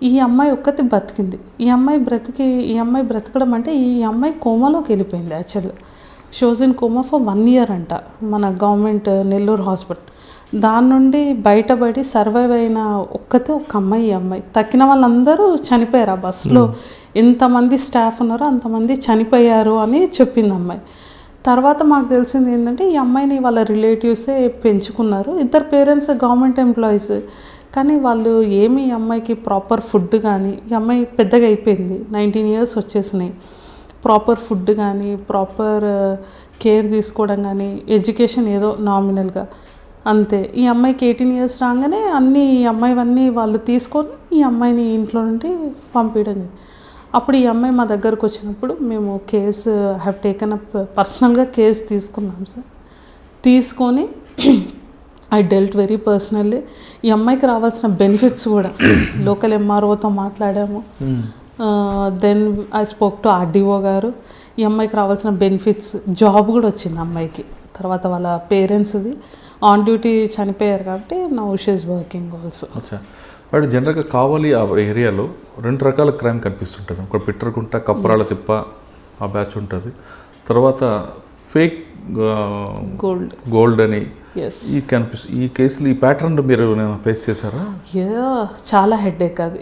ఈ అమ్మాయి ఒక్కటి బతికింది. ఈ అమ్మాయి బ్రతకడం అంటే ఈ అమ్మాయి కోమాలోకి వెళ్ళిపోయింది. యాక్చువల్గా shows in coma for 1 year అంట మన గవర్నమెంట్ నెల్లూరు హాస్పిటల్. దాని నుండి బయటపడి సర్వైవ్ అయిన ఒక అమ్మాయి. ఈ అమ్మాయి తక్కిన వాళ్ళందరూ చనిపోయారు. ఆ బస్సులో ఎంతమంది స్టాఫ్ ఉన్నారో అంతమంది చనిపోయారు అని చెప్పింది అమ్మాయి. తర్వాత మాకు తెలిసింది ఏంటంటే ఈ అమ్మాయిని వాళ్ళ రిలేటివ్సే పెంచుకున్నారు. ఇద్దరు పేరెంట్స్ గవర్నమెంట్ ఎంప్లాయీస్. కానీ వాళ్ళు ఏమి ఈ అమ్మాయికి ప్రాపర్ ఫుడ్ కానీ, ఈ అమ్మాయి పెద్దగా అయిపోయింది, 19 years వచ్చేసినాయి. ప్రాపర్ ఫుడ్ కానీ ప్రాపర్ కేర్ తీసుకోవడం కానీ ఎడ్యుకేషన్ ఏదో నామినల్గా అంతే. ఈ అమ్మాయికి 18 years రాగానే ఈ అమ్మాయివన్నీ వాళ్ళు తీసుకొని ఈ అమ్మాయిని ఇంట్లో నుండి పంపించడం. అప్పుడు ఈ అమ్మాయి మా దగ్గరకు వచ్చినప్పుడు మేము కేసు హ్యావ్ టేకన్ అప్, పర్సనల్గా కేసు తీసుకున్నాం సార్. తీసుకొని ఐ డెల్ట్ వెరీ పర్సనల్లీ. ఈ అమ్మాయికి రావాల్సిన బెనిఫిట్స్ కూడా లోకల్ ఎంఆర్ఓతో మాట్లాడాము. Then I spoke to RDO గారు. ఈ అమ్మాయికి రావాల్సిన బెనిఫిట్స్, జాబ్ కూడా వచ్చింది అమ్మాయికి. తర్వాత వాళ్ళ పేరెంట్స్ది ఆన్ డ్యూటీ చనిపోయారు కాబట్టి now she is working also. But జనరల్గా కావలి ఆ ఏరియాలో 2 రకాల క్రైమ్ కనిపిస్తుంటుంది. ఒక పిట్టరగుంట కప్పరాల తిప్ప ఆ బ్యాచ్ ఉంటుంది. తర్వాత ఫేక్ గోల్డ్ అని ఈ కేసులు ఈ ప్యాటర్న్ మీరు ఫేస్ చేశారా? చాలా హెడ్ఏక్ అది.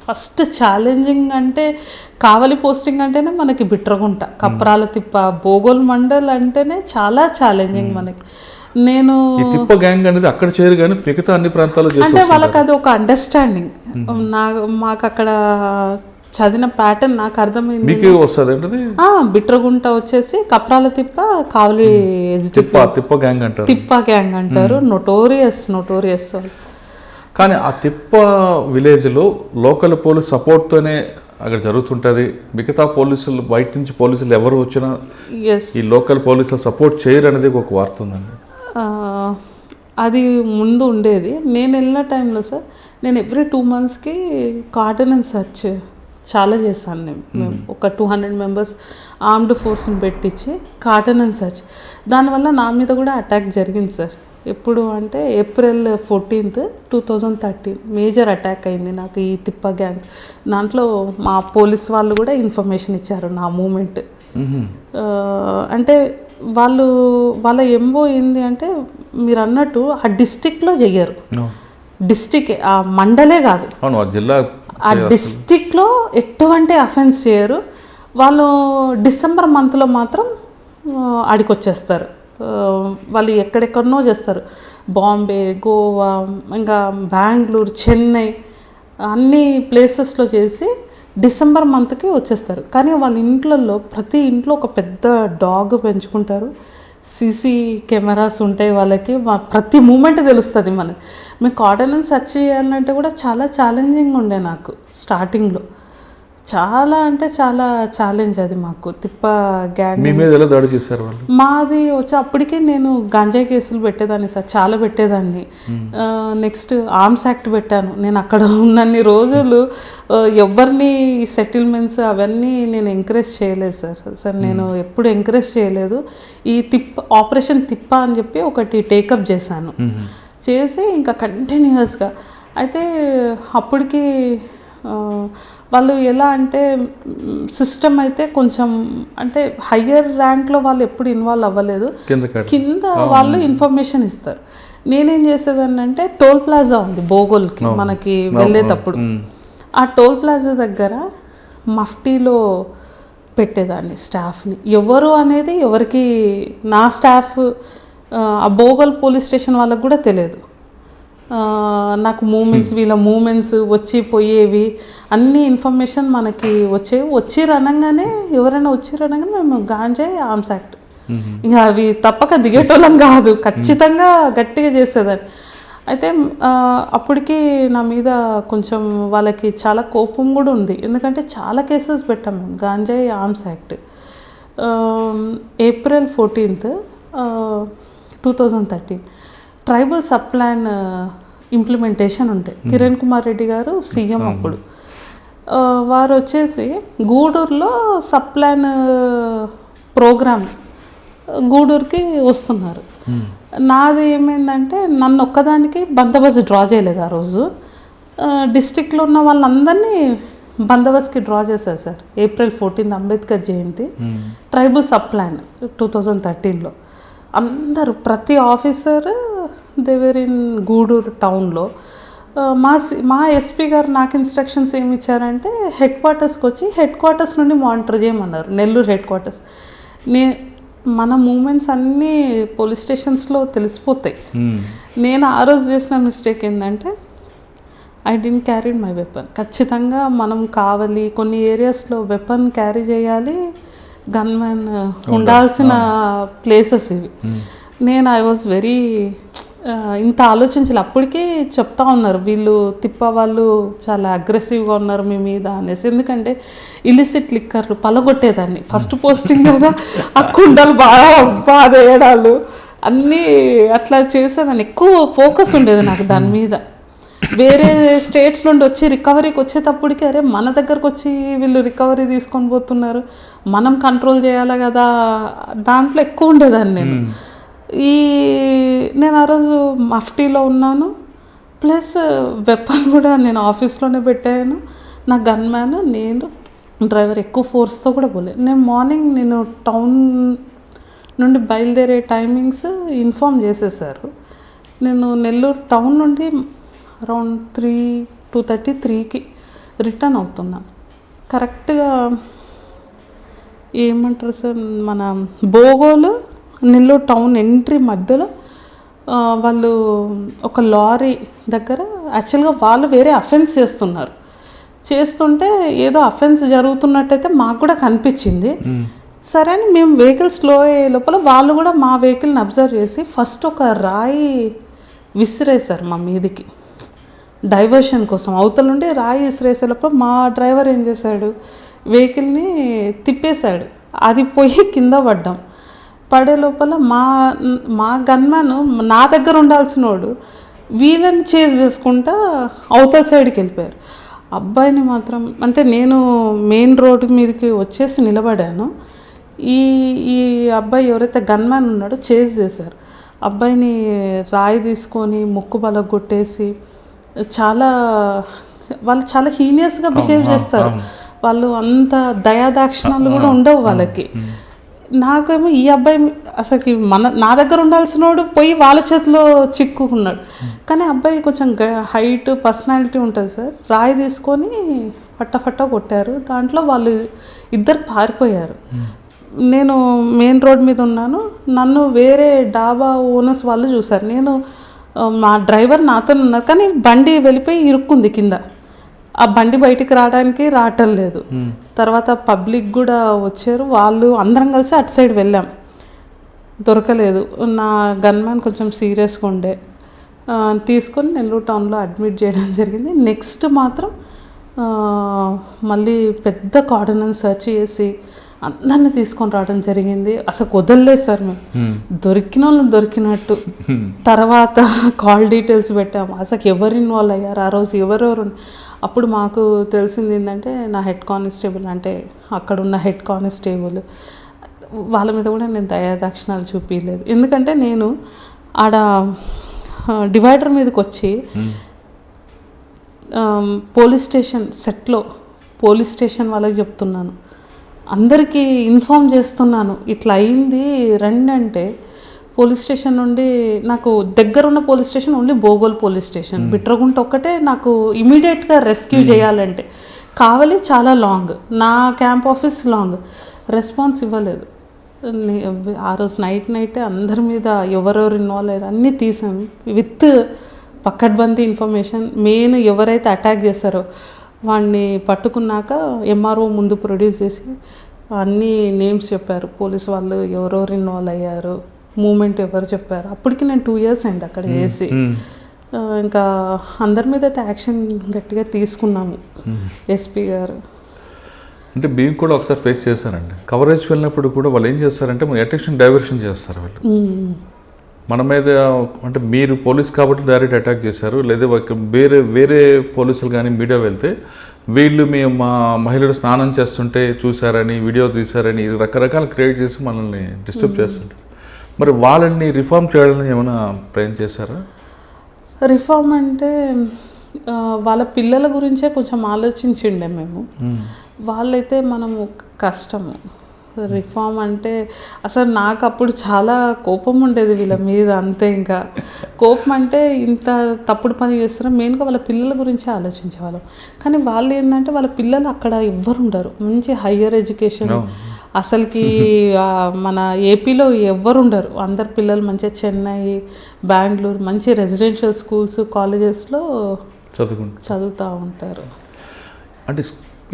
ఫస్ట్ ఛాలెంజింగ్ అంటే కావలి పోస్టింగ్ అంటేనే మనకి బిట్రగుంట, కప్రాల తిప్ప, బోగోల్ మండల్ అంటేనే చాలా ఛాలెంజింగ్ మనకి. నేను తిప్ప గ్యాంగ్ అనేది అక్కడ చేరు కానీ మిగతా అన్ని ప్రాంతాల్లో అంటే వాళ్ళకి అది ఒక అండర్స్టాండింగ్. మాకు అక్కడ చదివిన ప్యాటర్న్ నాకు అర్థమైంది. బిట్రగుంట వచ్చేసి కప్రాల తిప్ప, కావలి తిప్ప గ్యాంగ్ అంటారు. నోటోరియస్. కానీ ఆ తిప్ప విలేజ్లో లోకల్ పోలీస్ సపోర్ట్తోనే అక్కడ జరుగుతుంటుంది. మిగతా పోలీసులు బయట నుంచి పోలీసులు ఎవరు వచ్చినా ఈ లోకల్ పోలీసులు సపోర్ట్ చేయరు అనేది ఒక వార్త ఉందండి. అది ముందు ఉండేది. నేను వెళ్ళిన టైంలో సార్ నేను ఎవ్రీ 2 monthsకి కార్డన్ అండ్ సర్చ్ చాలా చేశాను. మేము ఒక 200 members ఆర్మ్డ్ ఫోర్స్ని పెట్టించి కార్డన్ అండ్ సర్చ్. దానివల్ల నా మీద కూడా అటాక్ జరిగింది సార్. ఎప్పుడు అంటే April 14th, 2013 మేజర్ అటాక్ అయింది నాకు ఈ తిప్ప గ్యాంగ్. దాంట్లో మా పోలీస్ వాళ్ళు కూడా ఇన్ఫర్మేషన్ ఇచ్చారు నా మూమెంట్. అంటే వాళ్ళ ఎంఓ ఏంది అంటే మీరు అన్నట్టు ఆ డిస్టిక్లో చెయ్యరు. డిస్టిక్ ఆ మండలే కాదు, ఆ డిస్టిక్లో ఎటువంటి అఫెన్స్ చేయరు. వాళ్ళు December monthలో మాత్రం ఆడికొచ్చేస్తారు. వాళ్ళు ఎక్కడెక్కడనో చేస్తారు, బాంబే, గోవా, ఇంకా బెంగళూరు, చెన్నై అన్ని ప్లేసెస్లో చేసి డిసెంబర్ మంత్కి వచ్చేస్తారు. కానీ వాళ్ళ ఇంట్లలో ప్రతి ఇంట్లో ఒక పెద్ద డాగ్ పెంచుకుంటారు, సీసీ కెమెరాస్ ఉంటాయి వాళ్ళకి, ప్రతి మూమెంట్ తెలుస్తుంది మనకి. మీకు ఆర్డినెన్స్ సెర్చ్ చేయాలంటే కూడా చాలా ఛాలెంజింగ్ ఉండే నాకు స్టార్టింగ్లో, చాలా అంటే చాలా ఛాలెంజ్ అది మాకు. తిప్ప గ్యాంగ్ మీ మీద ఎలా దాడి చేశారు వాళ్ళు? మాది వచ్చి అప్పటికే నేను గంజాయి కేసులు పెట్టేదాన్ని సార్, చాలా పెట్టేదాన్ని. నెక్స్ట్ ఆర్మ్స్ యాక్ట్ పెట్టాను. నేను అక్కడ ఉన్నన్ని రోజులు ఎవరిని సెటిల్మెంట్స్ అవన్నీ నేను ఎంకరేజ్ చేయలేదు సార్ నేను ఎప్పుడు ఎంకరేజ్ చేయలేదు. ఈ ఆపరేషన్ తిప్ప అని చెప్పి ఒకటి టేకప్ చేశాను, చేసి ఇంకా కంటిన్యూస్గా. అయితే అప్పటికి వాళ్ళు ఎలా అంటే సిస్టమ్ అయితే కొంచెం అంటే హయ్యర్ ర్యాంక్లో వాళ్ళు ఎప్పుడు ఇన్వాల్వ్ అవ్వలేదు, కింద వాళ్ళు ఇన్ఫర్మేషన్ ఇస్తారు. నేనేం చేసేదాన్ని అంటే టోల్ ప్లాజా ఉంది బోగోల్కి మనకి వెళ్ళేటప్పుడు, ఆ టోల్ ప్లాజా దగ్గర మఫ్టీలో పెట్టేదాన్ని స్టాఫ్ని. ఎవరు అనేది ఎవరికి, నా స్టాఫ్ ఆ బోగోల్ పోలీస్ స్టేషన్ వాళ్ళకు కూడా తెలియదు. నాకు మూమెంట్స్, వీళ్ళ మూమెంట్స్ వచ్చి పోయేవి అన్ని ఇన్ఫర్మేషన్ మనకి వచ్చేవి. వచ్చి రనంగానే ఎవరైనా వచ్చి రనంగానే మేము గాంజాయి ఆర్మ్స్ యాక్ట్, ఇంకా అవి తప్పక దిగేటోళ్ళం కాదు, ఖచ్చితంగా గట్టిగా చేసేదాన్ని. అయితే అప్పటికి నా మీద కొంచెం వాళ్ళకి చాలా కోపం కూడా ఉంది, ఎందుకంటే చాలా కేసెస్ పెట్టాం మేము గాంజాయి arms act. April 14th, 2013 tribal sub plan implementation ఉంటాయి. కిరణ్ కుమార్ రెడ్డి గారు సీఎం అప్పుడు, వారు వచ్చేసి గూడూరులో సబ్ ప్లాన్ ప్రోగ్రామ్ గూడూరుకి వస్తున్నారు. నాది ఏమైందంటే నన్ను ఒక్కదానికి బందోబస్తు డ్రా చేయలేదు ఆ రోజు, డిస్టిక్లో ఉన్న వాళ్ళందరినీ బందోబస్తుకి డ్రా చేశారు సార్. April 14th అంబేద్కర్ జయంతి, ట్రైబల్ సబ్ ప్లాన్ 2013లో అందరూ ప్రతి ఆఫీసర్ దేవర్ ఇన్ గూడూరు టౌన్లో. మా ఎస్పీ గారు నాకు ఇన్స్ట్రక్షన్స్ ఏమి ఇచ్చారంటే హెడ్ క్వార్టర్స్కి వచ్చి హెడ్ క్వార్టర్స్ నుండి మానిటర్ చేయమన్నారు, నెల్లూరు హెడ్ క్వార్టర్స్. మన మూమెంట్స్ అన్నీ పోలీస్ స్టేషన్స్లో తెలిసిపోతాయి. నేను ఆ రోజు చేసిన మిస్టేక్ ఏంటంటే I didn't carry my weapon. ఖచ్చితంగా మనం కావాలి, కొన్ని ఏరియాస్లో వెపన్ క్యారీ చేయాలి, గన్మెన్ ఉండాల్సిన ప్లేసెస్ ఇవి. నేను ఐ వాజ్ వెరీ ఇంత ఆలోచించాలి. అప్పటికే చెప్తా ఉన్నారు వీళ్ళు తిప్ప వాళ్ళు చాలా అగ్రెసివ్గా ఉన్నారు మీ మీద అనేసి, ఎందుకంటే ఇలిసిట్ లిక్కర్లు పలగొట్టేదాన్ని. ఫస్ట్ పోస్టింగ్ కదా, ఆ కుండలు బాగా వేయడాలు అన్నీ అట్లా చేసేదాన్ని. ఎక్కువ ఫోకస్ ఉండేది నాకు దాని మీద. వేరే స్టేట్స్ నుండి వచ్చి రికవరీకి వచ్చేటప్పటికి అరే మన దగ్గరకు వచ్చి వీళ్ళు రికవరీ తీసుకొని పోతున్నారు, మనం కంట్రోల్ చేయాలి కదా, దాంట్లో ఎక్కువ ఉండేదాన్ని నేను. నేను ఆ రోజు మఫ్టీలో ఉన్నాను, ప్లస్ వెపన్ కూడా నేను ఆఫీస్లోనే పెట్టాను. నా గన్ మ్యాన్, నేను డ్రైవర్ ఎక్కువ ఫోర్స్తో కూడా పోలేదు. నేను మార్నింగ్ నేను టౌన్ నుండి బయలుదేరే టైమింగ్స్ ఇన్ఫామ్ చేసేసారు. నేను నెల్లూరు టౌన్ నుండి అరౌండ్ 2:33కి రిటర్న్ అవుతున్నాను. కరెక్ట్గా ఏమంటారు సార్, మన బోగోలు నెల్లూరు టౌన్ ఎంట్రీ మధ్యలో వాళ్ళు ఒక లారీ దగ్గర, యాక్చువల్గా వాళ్ళు వేరే అఫెన్స్ చేస్తుంటే ఏదో అఫెన్స్ జరుగుతున్నట్టయితే మాకు కూడా కనిపించింది. సరే అని మేము వెహికల్ స్లో అయ్యే లోపల వాళ్ళు కూడా మా వెహికల్ని అబ్జర్వ్ చేసి ఫస్ట్ ఒక రాయి విసిరేశారు మా మీదికి డైవర్షన్ కోసం. అవతల నుండి రాయి విసిరేసే లోపల మా డ్రైవర్ ఏం చేశాడు, వెహికల్ని తిప్పేశాడు, అది పోయి కింద పడే లోపల మా గన్మ్యాన్ నా దగ్గర ఉండాల్సిన వాడు వీళ్ళని చేజ్ చేసుకుంటా అవతల సైడ్కి వెళ్ళిపోయారు. అబ్బాయిని మాత్రం అంటే నేను మెయిన్ రోడ్డు మీదకి వచ్చేసి నిలబడాను. ఈ అబ్బాయి ఎవరైతే గన్మ్యాన్ ఉన్నాడో చేజ్ చేశారు. అబ్బాయిని రాయి తీసుకొని ముక్కు బలగొట్టేసి వాళ్ళు చాలా హీనియస్గా బిహేవ్ చేస్తారు. వాళ్ళు అంత దయాదాక్షిణాలు కూడా ఉండవు వాళ్ళకి. నాకేమో ఈ అబ్బాయి అసలుకి నా దగ్గర ఉండాల్సిన వాడు పోయి వాళ్ళ చేతిలో చిక్కుకున్నాడు. కానీ అబ్బాయి కొంచెం హైట్ పర్సనాలిటీ ఉంటుంది సార్. రాయి తీసుకొని ఫట్ట కొట్టారు. దాంట్లో వాళ్ళు ఇద్దరు పారిపోయారు. నేను మెయిన్ రోడ్ మీద ఉన్నాను, నన్ను వేరే డాబా ఓనర్స్ వాళ్ళు చూసారు. నేను మా డ్రైవర్ నాతో ఉన్నారు, కానీ బండి వెళ్ళిపోయి ఇరుక్కుంది కింద. ఆ బండి బయటికి రావటం లేదు. తర్వాత పబ్లిక్ కూడా వచ్చారు, వాళ్ళు అందరం కలిసి అటు సైడ్ వెళ్ళాం, దొరకలేదు. నా గన్మ్యాన్ కొంచెం సీరియస్గా ఉండే, తీసుకొని నెల్లూరు టౌన్లో అడ్మిట్ చేయడం జరిగింది. నెక్స్ట్ మాత్రం మళ్ళీ పెద్ద కార్డన్ సెర్చ్ చేసి అందరిని తీసుకొని రావడం జరిగింది. అసలు వదలలేదు సార్ మేము, దొరికిన వాళ్ళని దొరికినట్టు. తర్వాత కాల్ డీటెయిల్స్ పెట్టాము, అసలు ఎవరు ఇన్వాల్వ్ అయ్యారు ఆ రోజు, ఎవరెవరు. అప్పుడు మాకు తెలిసింది ఏంటంటే నా హెడ్ కానిస్టేబుల్, అంటే అక్కడ ఉన్న హెడ్ కానిస్టేబుల్, వాళ్ళ మీద కూడా నేను దయాదాక్షిణాలు చూపించలేదు. ఎందుకంటే నేను ఆడ డివైడర్ మీదకి వచ్చి పోలీస్ స్టేషన్ సెట్లో పోలీస్ స్టేషన్ వాళ్ళకి చెప్తున్నాను, అందరికీ ఇన్ఫామ్ చేస్తున్నాను ఇట్లా అయింది రండి అంటే. పోలీస్ స్టేషన్ నుండి నాకు దగ్గర ఉన్న police station only Bogole police station, Bitragunta ఒక్కటే నాకు ఇమీడియట్గా రెస్క్యూ చేయాలంటే. కావలి చాలా లాంగ్, నా క్యాంప్ ఆఫీస్ లాంగ్, రెస్పాన్స్ ఇవ్వలేదు. ఆ రోజు నైటే అందరి మీద ఎవరెవరు ఇన్వాల్వ్ అయ్యారు అన్నీ తీసాను, విత్ పక్కడ్బందీ ఇన్ఫర్మేషన్. మెయిన్ ఎవరైతే అటాక్ చేస్తారో వాడిని పట్టుకున్నాక ఎంఆర్ఓ ముందు ప్రొడ్యూస్ చేసి అన్ని నేమ్స్ చెప్పారు, పోలీసు వాళ్ళు ఎవరెవరు ఇన్వాల్వ్ అయ్యారు, మూమెంట్ ఎవరు చెప్పారు. అప్పటికి నేను 2 years అయింది అక్కడ చేసి. ఇంకా అందరి మీద అయితే యాక్షన్ గట్టిగా తీసుకున్నాము ఎస్పీ గారు. అంటే మేము కూడా ఒకసారి ఫేస్ చేశానండి. కవరేజ్కి వెళ్ళినప్పుడు కూడా వాళ్ళు ఏం చేస్తారంటే మన అటెన్షన్ డైవర్షన్ చేస్తారు వాళ్ళు మన మీద. అంటే మీరు పోలీస్ కాబట్టి డైరెక్ట్ అటాక్ చేశారు, లేదా వేరే పోలీసులు కానీ మీడియా వెళ్తే వీళ్ళు మా మహిళలు స్నానం చేస్తుంటే చూసారని, వీడియో తీశారని రకరకాల క్రియేట్ చేసి మనల్ని డిస్టర్బ్ చేస్తుంటారు. మరి వాళ్ళని రిఫార్మ్ చేయడానికి ఏమైనా ప్రయత్నం చేశారా? రిఫార్మ్ అంటే వాళ్ళ పిల్లల గురించే కొంచెం ఆలోచించిండే మేము. వాళ్ళైతే మనము కష్టము. రిఫార్మ్ అంటే అసలు నాకు అప్పుడు చాలా కోపం ఉండేది వీళ్ళ మీద, అంతే. ఇంకా కోపం అంటే ఇంత తప్పుడు పని చేస్తారా, మెయిన్గా వాళ్ళ పిల్లల గురించి ఆలోచించేవాళ్ళం. కానీ వాళ్ళు ఏంటంటే వాళ్ళ పిల్లలు అక్కడ ఎవ్వరు ఉండరు, మంచి హయ్యర్ ఎడ్యుకేషన్. అసలుకి మన ఏపీలో ఎవ్వరు ఉండరు, అందరు పిల్లలు మంచిగా చెన్నై, బెంగళూరు మంచి రెసిడెన్షియల్ స్కూల్స్, కాలేజెస్లో చదువుతూ ఉంటారు. అంటే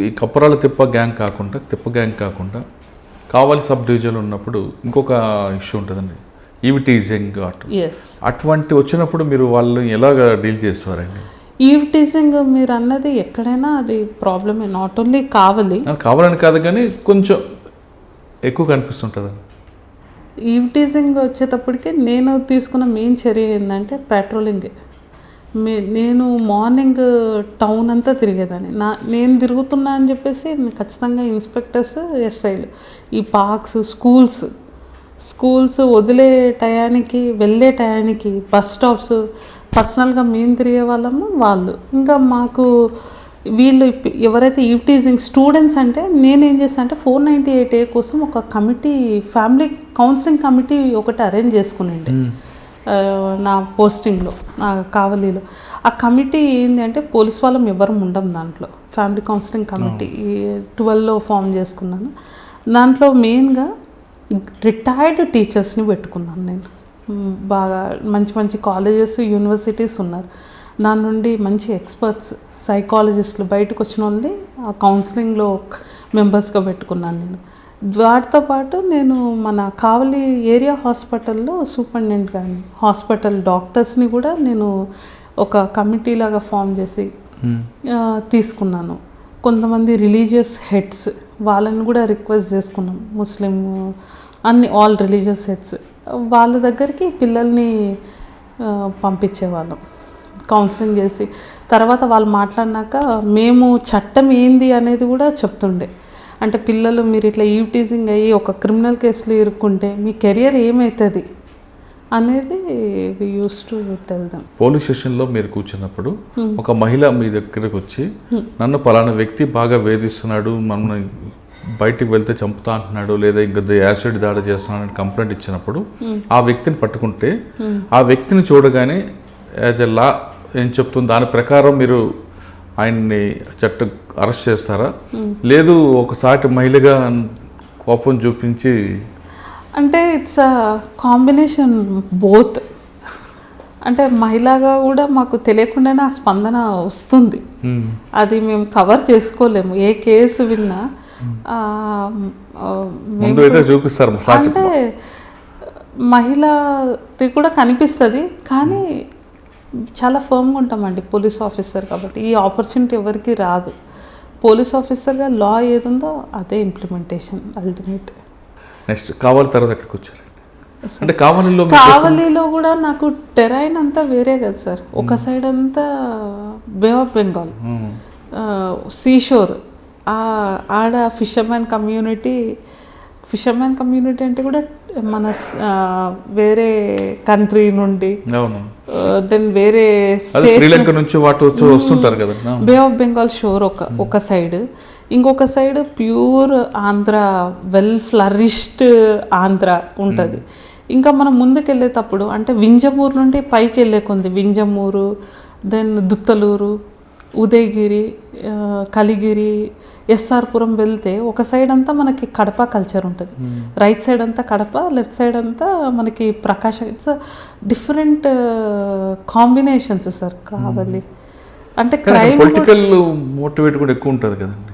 ఈ కప్పరాల తిప్ప గ్యాంగ్ కాకుండా కావలి సబ్ డివిజన్ ఉన్నప్పుడు ఇంకొక ఇష్యూ ఉంటుందండి, ఈవ్ టీజింగ్. అటువంటి వచ్చినప్పుడు మీరు వాళ్ళని ఎలాగ డీల్ చేస్తారండి? ఈవ్ టీజింగ్ మీరు అన్నది ఎక్కడైనా అది ప్రాబ్లమే, నాట్ ఓన్లీ కావాలని కాదు కానీ కొంచెం ఎక్కువ కనిపిస్తుంటుందండి. ఈవ్ టీజింగ్ వచ్చేటప్పటికి నేను తీసుకున్న మెయిన్ చర్య ఏంటంటే పెట్రోలింగ్. నేను మార్నింగ్ టౌన్ అంతా తిరిగేదాన్ని. నేను తిరుగుతున్నా అని చెప్పేసి ఖచ్చితంగా ఇన్స్పెక్టర్స్, ఎస్ఐలు ఈ పార్క్స్, స్కూల్స్ వదిలే టయానికి, వెళ్ళే టయానికి, బస్ స్టాప్స్ పర్సనల్గా మేము తిరిగే వాళ్ళము. వాళ్ళు ఇంకా మాకు వీళ్ళు ఎవరైతే ఈవ్ టీజింగ్ స్టూడెంట్స్ అంటే నేనేం చేస్తాను అంటే 498A కోసం ఒక కమిటీ, ఫ్యామిలీ కౌన్సిలింగ్ కమిటీ ఒకటి అరేంజ్ చేసుకునేండి నా పోస్టింగ్లో, నా కావలిలో. ఆ కమిటీ ఏంటి అంటే పోలీస్ వాళ్ళం ఎవరు ఉండం దాంట్లో. ఫ్యామిలీ కౌన్సిలింగ్ కమిటీ 12లో ఫామ్ చేసుకున్నాను. దాంట్లో మెయిన్గా రిటైర్డ్ టీచర్స్ని పెట్టుకున్నాను నేను. బాగా మంచి కాలేజెస్, యూనివర్సిటీస్ ఉన్నారు, దాని నుండి మంచి ఎక్స్పర్ట్స్, సైకాలజిస్టులు బయటకు వచ్చిన వాళ్ళని ఆ కౌన్సిలింగ్లో మెంబర్స్గా పెట్టుకున్నాను నేను. వాటితో పాటు నేను మన కావలి ఏరియా హాస్పిటల్లో సూపరింటెండెంట్ కానీ హాస్పిటల్ డాక్టర్స్ని కూడా నేను ఒక కమిటీ లాగా ఫామ్ చేసి తీసుకున్నాను. కొంతమంది రిలీజియస్ హెడ్స్ వాళ్ళని కూడా రిక్వెస్ట్ చేసుకున్నాం, ముస్లిం ఆల్ రిలీజియస్ హెడ్స్ వాళ్ళ దగ్గరికి పిల్లల్ని పంపించేవాళ్ళం కౌన్సిలింగ్ చేసి. తర్వాత వాళ్ళు మాట్లాడినాక మేము చట్టం ఏంది అనేది కూడా చెప్తుండే. అంటే పిల్లలు మీరు ఇట్లా ఈవ్ టీజింగ్ అయ్యి ఒక క్రిమినల్ కేసులో ఇరుక్కుంటే మీ కెరియర్ ఏమవుతుంది అనేది we use to tell them. Police స్టేషన్లో మీరు కూర్చున్నప్పుడు ఒక మహిళ మీ దగ్గరకు వచ్చి నన్ను పలానా వ్యక్తి బాగా వేధిస్తున్నాడు, నన్ను బయటికి వెళ్తే చంపుతా అంటున్నాడు, లేదా ఇంకా యాసిడ్ దాడి చేస్తున్నాడని కంప్లైంట్ ఇచ్చినప్పుడు ఆ వ్యక్తిని పట్టుకుంటే ఆ వ్యక్తిని చూడగానే యాజ్ ఎ లా ఏం చెప్తుంది దాని ప్రకారం మీరు ఆయన్ని అరెస్ట్ చేస్తారా? లేదు ఒక సాటి మహిళగా కోపం చూపించి అంటే ఇట్స్ అ కాంబినేషన్ బోత్. అంటే మహిళగా కూడా మాకు తెలియకుండానే ఆ స్పందన వస్తుంది. అది మేము కవర్ చేసుకోలేము. ఏ కేసు విన్నా చూపిస్తారు. అంటే మహిళది కూడా కనిపిస్తుంది, కానీ చాలా ఫర్మ్గా ఉంటామండి పోలీస్ ఆఫీసర్ కాబట్టి. ఈ ఆపర్చునిటీ ఎవరికి రాదు. పోలీస్ ఆఫీసర్గా లా ఏదుందో అదే ఇంప్లిమెంటేషన్ అల్టిమేట్. నెక్స్ట్ కావాలి తర్వాత ఎక్కడికి వచ్చారు? అంటే కావలిలో కూడా నాకు టెరైన్ అంతా వేరే కదా సార్. ఒక సైడ్ అంతా బే ఆఫ్ బెంగాల్, సీషోర్, ఆడ ఫిషర్మెన్ కమ్యూనిటీ అంటే కూడా మన వేరే కంట్రీ నుండి, దెన్ వేరే శ్రీలంక నుంచి వస్తుంటారు కదా. బే ఆఫ్ బెంగాల్ షోర్ ఒక సైడ్, ఇంకొక side pure Andhra, well flourished Andhra ఉంటుంది. ఇంకా మనం ముందుకు వెళ్ళేటప్పుడు అంటే వింజమూరు నుండి పైకి వెళ్ళే కొంది, వింజమూరు, దెన్ దుత్తలూరు, ఉదయగిరి, కలిగిరి, ఎస్ఆర్పురం వెళ్తే ఒక సైడ్ అంతా మనకి కడప కల్చర్ ఉంటుంది. రైట్ సైడ్ అంతా కడప, లెఫ్ట్ సైడ్ అంతా మనకి ప్రకాశం. ఇట్స్ డిఫరెంట్ కాంబినేషన్స్ సార్ కావాలి. అంటే క్రైమ్ పొలిటికల్ మోటివేట్ కూడా ఎక్కువ ఉంటుంది కదండి.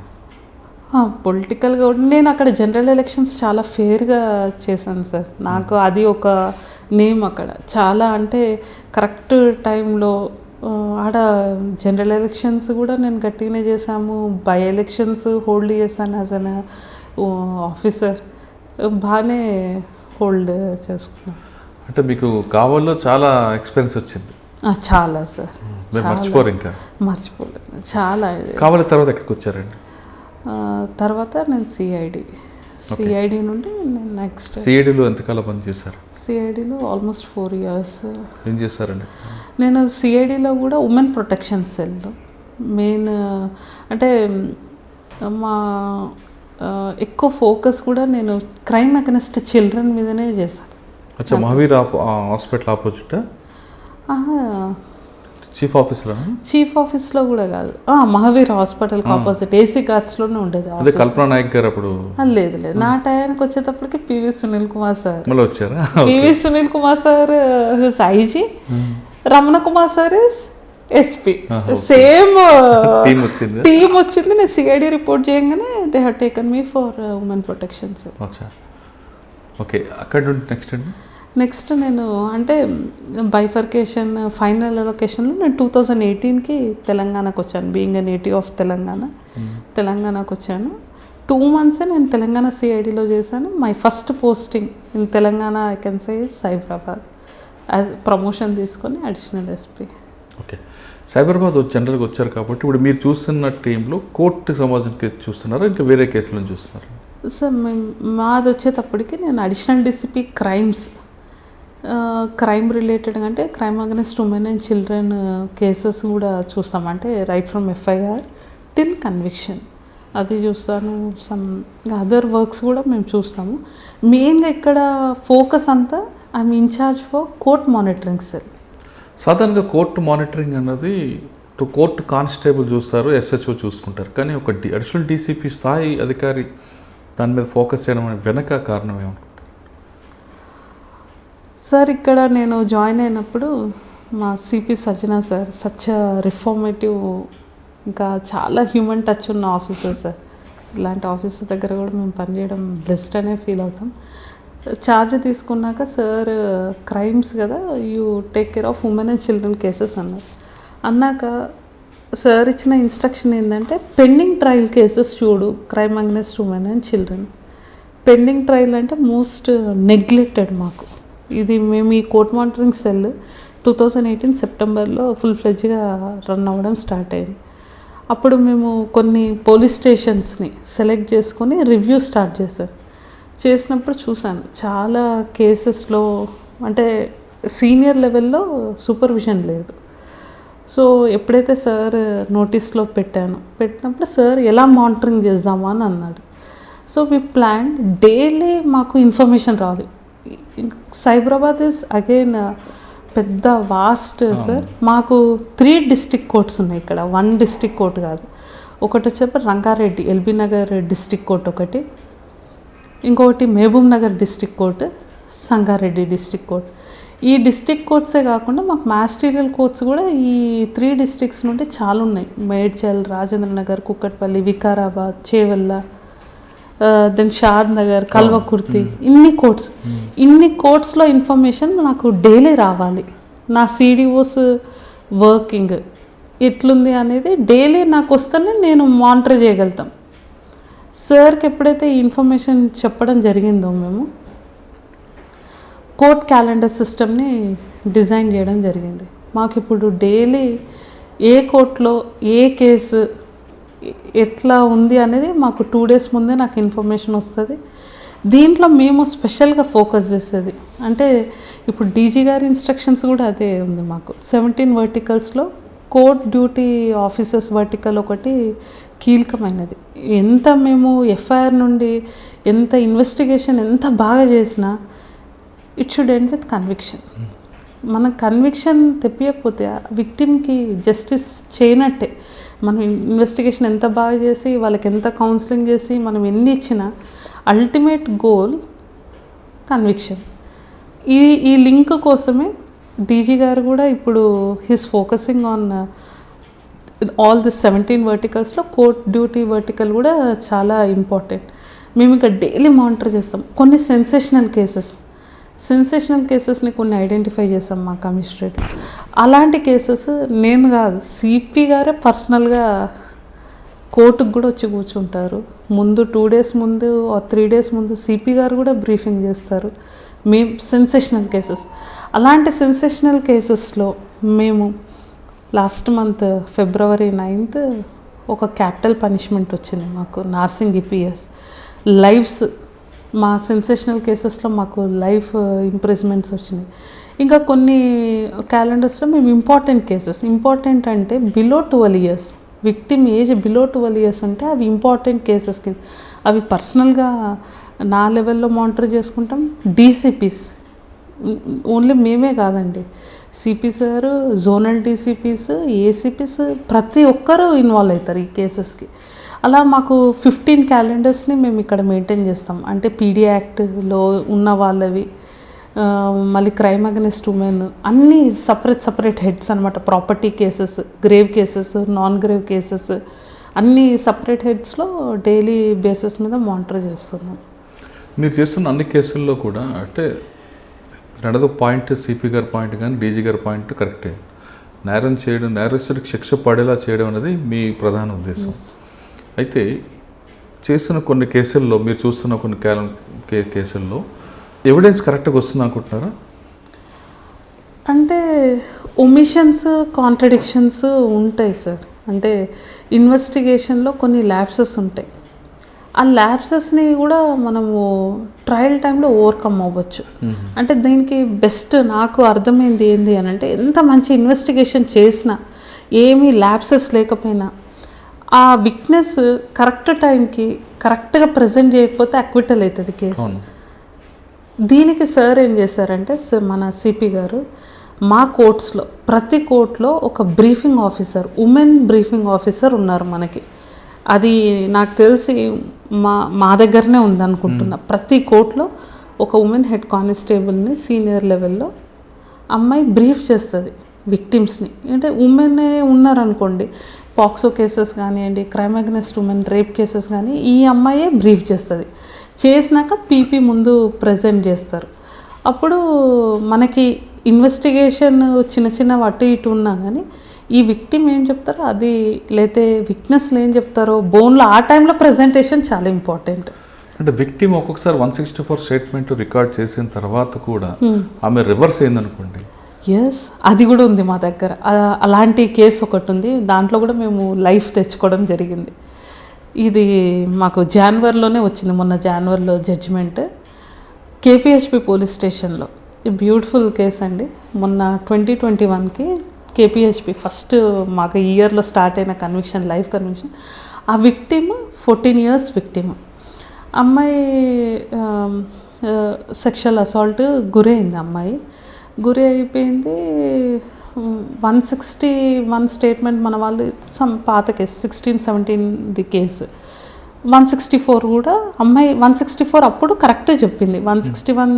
పొలిటికల్గా నేను అక్కడ జనరల్ ఎలక్షన్స్ చాలా ఫేర్గా చేశాను సార్. నాకు అది ఒక నేమ్ అక్కడ. చాలా అంటే కరెక్ట్ టైంలో ఆడ జనరల్ ఎలక్షన్స్ కూడా నేను గట్టిగానే చేశాము. బై ఎలక్షన్స్ హోల్డ్ చేశాను యాజ్ అన్ ఆఫీసర్. బాగానే హోల్డ్ చేసుకున్నాను. అంటే మీకు కావాలో చాలా ఎక్స్పీరియన్స్ వచ్చింది. చాలా సార్, మర్చిపోరు ఇంకా? మర్చిపోలేదు. చాలా. కావాలి తర్వాత ఎక్కడికి వచ్చారండి? తర్వాత నేను సిఐడి నుండి నేను నెక్స్ట్ సిఐడిలో ఎంతకాలం పనిచేశారు? సిఐడిలో ఆల్మోస్ట్ 4 years. ఏం చేస్తారండి? నేను సిఐడిలో కూడా ఉమెన్ ప్రొటెక్షన్ సెల్ మెయిన్. అంటే మా ఎక్కువ ఫోకస్ కూడా నేను క్రైమ్ అగెన్స్ట్ చిల్డ్రన్ మీదనే చేశాను. అచ్చా, మహావీర్ హాస్పిటల్ ఆపోజిట్ చీఫ్ ఆఫీస్లో కూడా కాదు, మహావీర్ హాస్పిటల్కి ఆపోజిట్ ఏసీ కార్డ్స్లోనే ఉండేది. అదే కల్పనా నాయక్ గారు అప్పుడు? లేదు, నా టైంకి వచ్చేటప్పటికి పివి సునీల్ కుమార్ సార్. మళ్ళీ వచ్చారా? PV Sunil Kumar sir his IG, Ramana Kumar sir is SP. Same team వచ్చింది. నేను సిఐడి రిపోర్ట్ చేయగానే they have taken me for women protection sir. Okay, అక్కడ నుండి నెక్స్ట్ నేను అంటే బైఫర్కేషన్ ఫైనల్ లొకేషన్లో నేను 2018కి తెలంగాణకు వచ్చాను. బీయింగ్ ఎ నేటివ్ ఆఫ్ తెలంగాణకు వచ్చాను. 2 months నేను తెలంగాణ సిఐడిలో చేశాను. My first posting in Telangana I can say Cyberabad. Promotion తీసుకొని అడిషనల్ ఎస్పీ. ఓకే, సైబరాబాద్ జనరల్గా వచ్చారు కాబట్టి ఇప్పుడు మీరు చూస్తున్న టీంలో కోర్టుకి సంబంధించిన కేసు చూస్తున్నారా, ఇంకా వేరే కేసులను చూస్తున్నారు? సార్ మాది వచ్చేటప్పటికి నేను అడిషనల్ డిసిపి క్రైమ్ రిలేటెడ్ అంటే crime against women and children cases కూడా చూస్తాం. అంటే right from FIR till conviction అది చూస్తాను. సమ్ అదర్ వర్క్స్ కూడా మేము చూస్తాము. మెయిన్గా ఇక్కడ ఫోకస్ అంతా I'm incharge for court monitoring cell. సాధారణంగా కోర్టు మానిటరింగ్ అన్నది కోర్టు కానిస్టేబుల్ చూస్తారు, ఎస్హెచ్ఓ చూసుకుంటారు. కానీ ఒక అడిషనల్ డీసీపీ స్థాయి అధికారి దాని మీద ఫోకస్ చేయడం వెనక కారణం ఏమనుకుంటారు సార్? ఇక్కడ నేను జాయిన్ అయినప్పుడు మా సిపి సజ్జనా సార్ సచ్ రిఫార్మేటివ్, ఇంకా చాలా హ్యూమన్ టచ్ ఉన్న ఆఫీసర్ సార్. ఇలాంటి ఆఫీసర్ దగ్గర కూడా మేము పనిచేయడం బ్లెస్డ్ అనే ఫీల్ అవుతాం. ఛార్జ్ తీసుకున్నాక సార్ క్రైమ్స్ కదా, you take care of women and children cases అన్నాక సార్ ఇచ్చిన ఇన్స్ట్రక్షన్ ఏంటంటే పెండింగ్ ట్రయల్ కేసెస్ చూడు, crime against women and children. Pending trial అంటే మోస్ట్ నెగ్లెక్టెడ్ మాకు. ఇది మేము ఈ కోర్ట్ మానిటరింగ్ సెల్ 2018 సెప్టెంబర్లో ఫుల్ ఫ్లెడ్జ్గా రన్ అవ్వడం స్టార్ట్ అయింది. అప్పుడు మేము కొన్ని పోలీస్ స్టేషన్స్ని సెలెక్ట్ చేసుకొని రివ్యూ స్టార్ట్ చేసినప్పుడు చూశాను చాలా కేసెస్లో అంటే సీనియర్ లెవెల్లో సూపర్విజన్ లేదు. సో ఎప్పుడైతే సార్ నోటీస్లో పెట్టినప్పుడు సార్ ఎలా మానిటరింగ్ చేద్దామా అని అన్నాడు. సో వి ప్లాన్ డైలీ మాకు ఇన్ఫర్మేషన్ రావాలి. సైబరాబాద్ ఇస్ అగైన్ పెద్ద వాస్ట్ సార్. మాకు 3 డిస్ట్రిక్ట్ కోర్ట్స్ ఉన్నాయి ఇక్కడ, 1 డిస్ట్రిక్ట్ కోర్ట్ కాదు. ఒకటి వచ్చేప్పటి Rangareddy LB Nagar district court ఒకటి, ఇంకొకటి Mahabub Nagar district court, Sangareddy district court. ఈ డిస్ట్రిక్ట్ కోర్ట్సే కాకుండా మాకు మాస్టీరియల్ కోర్ట్స్ కూడా ఈ 3 డిస్ట్రిక్ట్స్ నుండి చాలా ఉన్నాయి. మేడ్చల్, రాజేంద్ర నగర్, కుక్కట్పల్లి, వికారాబాద్, చేవెళ్ళ, దెన్ షాద్ నగర్, కల్వకుర్తి, ఇన్ని కోర్ట్స్లో ఇన్ఫర్మేషన్ నాకు డైలీ రావాలి. నా సిడిఓస్ వర్కింగ్ ఎట్లుంది అనేది డైలీ నాకు వస్తేనే నేను మానిటర్ చేయగలుగుతాం. సార్కి ఎప్పుడైతే ఈ ఇన్ఫర్మేషన్ చెప్పడం జరిగిందో మేము కోర్ట్ క్యాలెండర్ సిస్టమ్ని డిజైన్ చేయడం జరిగింది. మాకు ఇప్పుడు డైలీ ఏ కోర్టులో ఏ కేసు ఎట్లా ఉంది అనేది మాకు 2 days ముందే నాకు ఇన్ఫర్మేషన్ వస్తుంది. దీంట్లో మేము స్పెషల్గా ఫోకస్ చేసేది అంటే ఇప్పుడు డీజీ గారి ఇన్స్ట్రక్షన్స్ కూడా అదే ఉంది మాకు. 17 వర్టికల్స్లో కోర్ట్ డ్యూటీ ఆఫీసర్స్ వర్టికల్ ఒకటి కీలకమైనది. ఎంత మేము ఎఫ్ఐఆర్ నుండి ఎంత ఇన్వెస్టిగేషన్ ఎంత బాగా చేసినా it should end with conviction. మనం కన్విక్షన్ తెప్పియకపోతే విక్టిమ్కి జస్టిస్ చేయనట్టే. మనం ఇన్వెస్టిగేషన్ ఎంత బాగా చేసి వాళ్ళకి ఎంత కౌన్సిలింగ్ చేసి మనం ఎన్ని ఇచ్చినా అల్టిమేట్ గోల్ కన్విక్షన్. ఈ లింక్ కోసమే డీజీ గారు కూడా ఇప్పుడు he's focusing on all the 17 వర్టికల్స్లో కోర్ట్ డ్యూటీ వర్టికల్ కూడా చాలా ఇంపార్టెంట్. మేము ఇంకా డైలీ మానిటర్ చేస్తాం. కొన్ని సెన్సేషనల్ కేసెస్ని కొన్ని ఐడెంటిఫై చేస్తాం మా కమిషనరేట్. అలాంటి కేసెస్ నేను కాదు, సిపి గారే పర్సనల్గా కోర్టుకు కూడా వచ్చి కూర్చుంటారు. ముందు 2 days ముందు 3 days ముందు సిపి గారు కూడా బ్రీఫింగ్ చేస్తారు. మేము అలాంటి సెన్సేషనల్ కేసెస్లో మేము లాస్ట్ మంత్ February 9th ఒక క్యాపిటల్ పనిష్మెంట్ వచ్చింది మాకు నార్సింగ్ ఈపీఎస్. లైఫ్స్ మా సెన్సేషనల్ కేసెస్లో మాకు లైఫ్ ఇంప్రెస్మెంట్స్ వచ్చినాయి. ఇంకా కొన్ని క్యాలెండర్స్లో మేము ఇంపార్టెంట్ అంటే below 12 years victim age below 12 years ఉంటే అవి ఇంపార్టెంట్ కేసెస్కి అవి పర్సనల్గా నా లెవెల్లో మానిటర్ చేసుకుంటాం. డీసీపీస్ ఓన్లీ మేమే కాదండి, CP sir, zonal DCPs, ACPs ప్రతి ఒక్కరూ ఇన్వాల్వ్ అవుతారు ఈ కేసెస్కి. అలా మాకు 15 క్యాలెండర్స్ని మేము ఇక్కడ మెయింటైన్ చేస్తాం. అంటే పీడీ యాక్ట్లో ఉన్న వాళ్ళవి, మళ్ళీ క్రైమ్ అగెనిస్ట్ ఉమెన్ అన్నీ సపరేట్ హెడ్స్ అనమాట. Property cases, grave cases, non grave cases అన్నీ సపరేట్ హెడ్స్లో డైలీ బేసిస్ మీద మానిటర్ చేస్తున్నాం. మీరు చేస్తున్న అన్ని కేసుల్లో కూడా అంటే రెండో పాయింట్ సిపి గారి పాయింట్ కానీ డీజీ గారి పాయింట్ కరెక్టే. నేరం చేయడం, నేరస్తుడికి శిక్ష పడేలా చేయడం అనేది మీ ప్రధాన ఉద్దేశం. అయితే చేస్తున్న కొన్ని కేసుల్లో, మీరు చూస్తున్న కొన్ని కేసుల్లో ఎవిడెన్స్ కరెక్ట్గా వస్తుంది అనుకుంటున్నారా? అంటే ఒమిషన్స్, కాంట్రడిక్షన్స్ ఉంటాయి సార్. అంటే ఇన్వెస్టిగేషన్లో కొన్ని ల్యాప్సెస్ ఉంటాయి. ఆ ల్యాప్సెస్ని కూడా మనము ట్రయల్ టైంలో ఓవర్కమ్ అవ్వచ్చు. అంటే దీనికి బెస్ట్ నాకు అర్థమైంది ఏంది అని అంటే, ఎంత మంచి ఇన్వెస్టిగేషన్ చేసినా ఏమీ ల్యాప్సెస్ లేకపోయినా ఆ విట్నెస్ కరెక్ట్ టైంకి కరెక్ట్గా ప్రజెంట్ చేయకపోతే అక్విటల్ అవుతుంది కేసు. దీనికి సార్ ఏం చేశారంటే, మన సిపి గారు మా కోర్ట్స్లో ప్రతి కోర్టులో ఒక briefing officer, women briefing officer ఉన్నారు మనకి. అది నాకు తెలిసి మా దగ్గరనే ఉందనుకుంటున్నా. ప్రతి కోర్టులో ఒక ఉమెన్ హెడ్ కానిస్టేబుల్ని సీనియర్ లెవెల్లో అమ్మాయి బ్రీఫ్ చేస్తుంది విక్టిమ్స్ని. అంటే ఉమెనే ఉన్నారనుకోండి, పాక్సో కేసెస్ కానివ్వండి, crime against women rape cases కానీ ఈ అమ్మాయే బ్రీఫ్ చేస్తుంది. చేసినాక పీపీ ముందు ప్రజెంట్ చేస్తారు. అప్పుడు మనకి ఇన్వెస్టిగేషన్ చిన్న అటు ఇటు ఉన్నా కానీ ఈ విక్టిమ్ ఏం చెప్తారో అది, లేతే విట్నెస్లు ఏం చెప్తారో బోన్లో ఆ టైంలో ప్రజెంటేషన్ చాలా ఇంపార్టెంట్. అంటే విక్టిమ్ ఒక్కొక్కసారి 164 స్టేట్మెంట్ రికార్డ్ చేసిన తర్వాత కూడా ఆమె రివర్స్ అయిందనుకోండి. ఎస్, అది కూడా ఉంది మా దగ్గర. అలాంటి కేసు ఒకటి ఉంది. దాంట్లో కూడా మేము లైఫ్ తెచ్చుకోవడం జరిగింది. ఇది మాకు జనవరిలోనే వచ్చింది, మొన్న జనవరిలో జడ్జిమెంట్. కేపీహెచ్పి పోలీస్ స్టేషన్లో బ్యూటిఫుల్ కేసు అండి. మొన్న 2021కి కేపీహెచ్పి ఫస్ట్ మాకు ఈ ఇయర్లో స్టార్ట్ అయిన కన్విక్షన్, లైఫ్ కన్విక్షన్. ఆ విక్టిమ్ 14 years విక్టిమ్. అమ్మాయి సెక్షువల్ అసాల్ట్ గురి అయింది. అమ్మాయి గురి అయిపోయింది. 161 స్టేట్మెంట్ మన వాళ్ళు పాత కేసు 16-17 కేసు. 164 కూడా అమ్మాయి 164 అప్పుడు కరెక్టే చెప్పింది. 161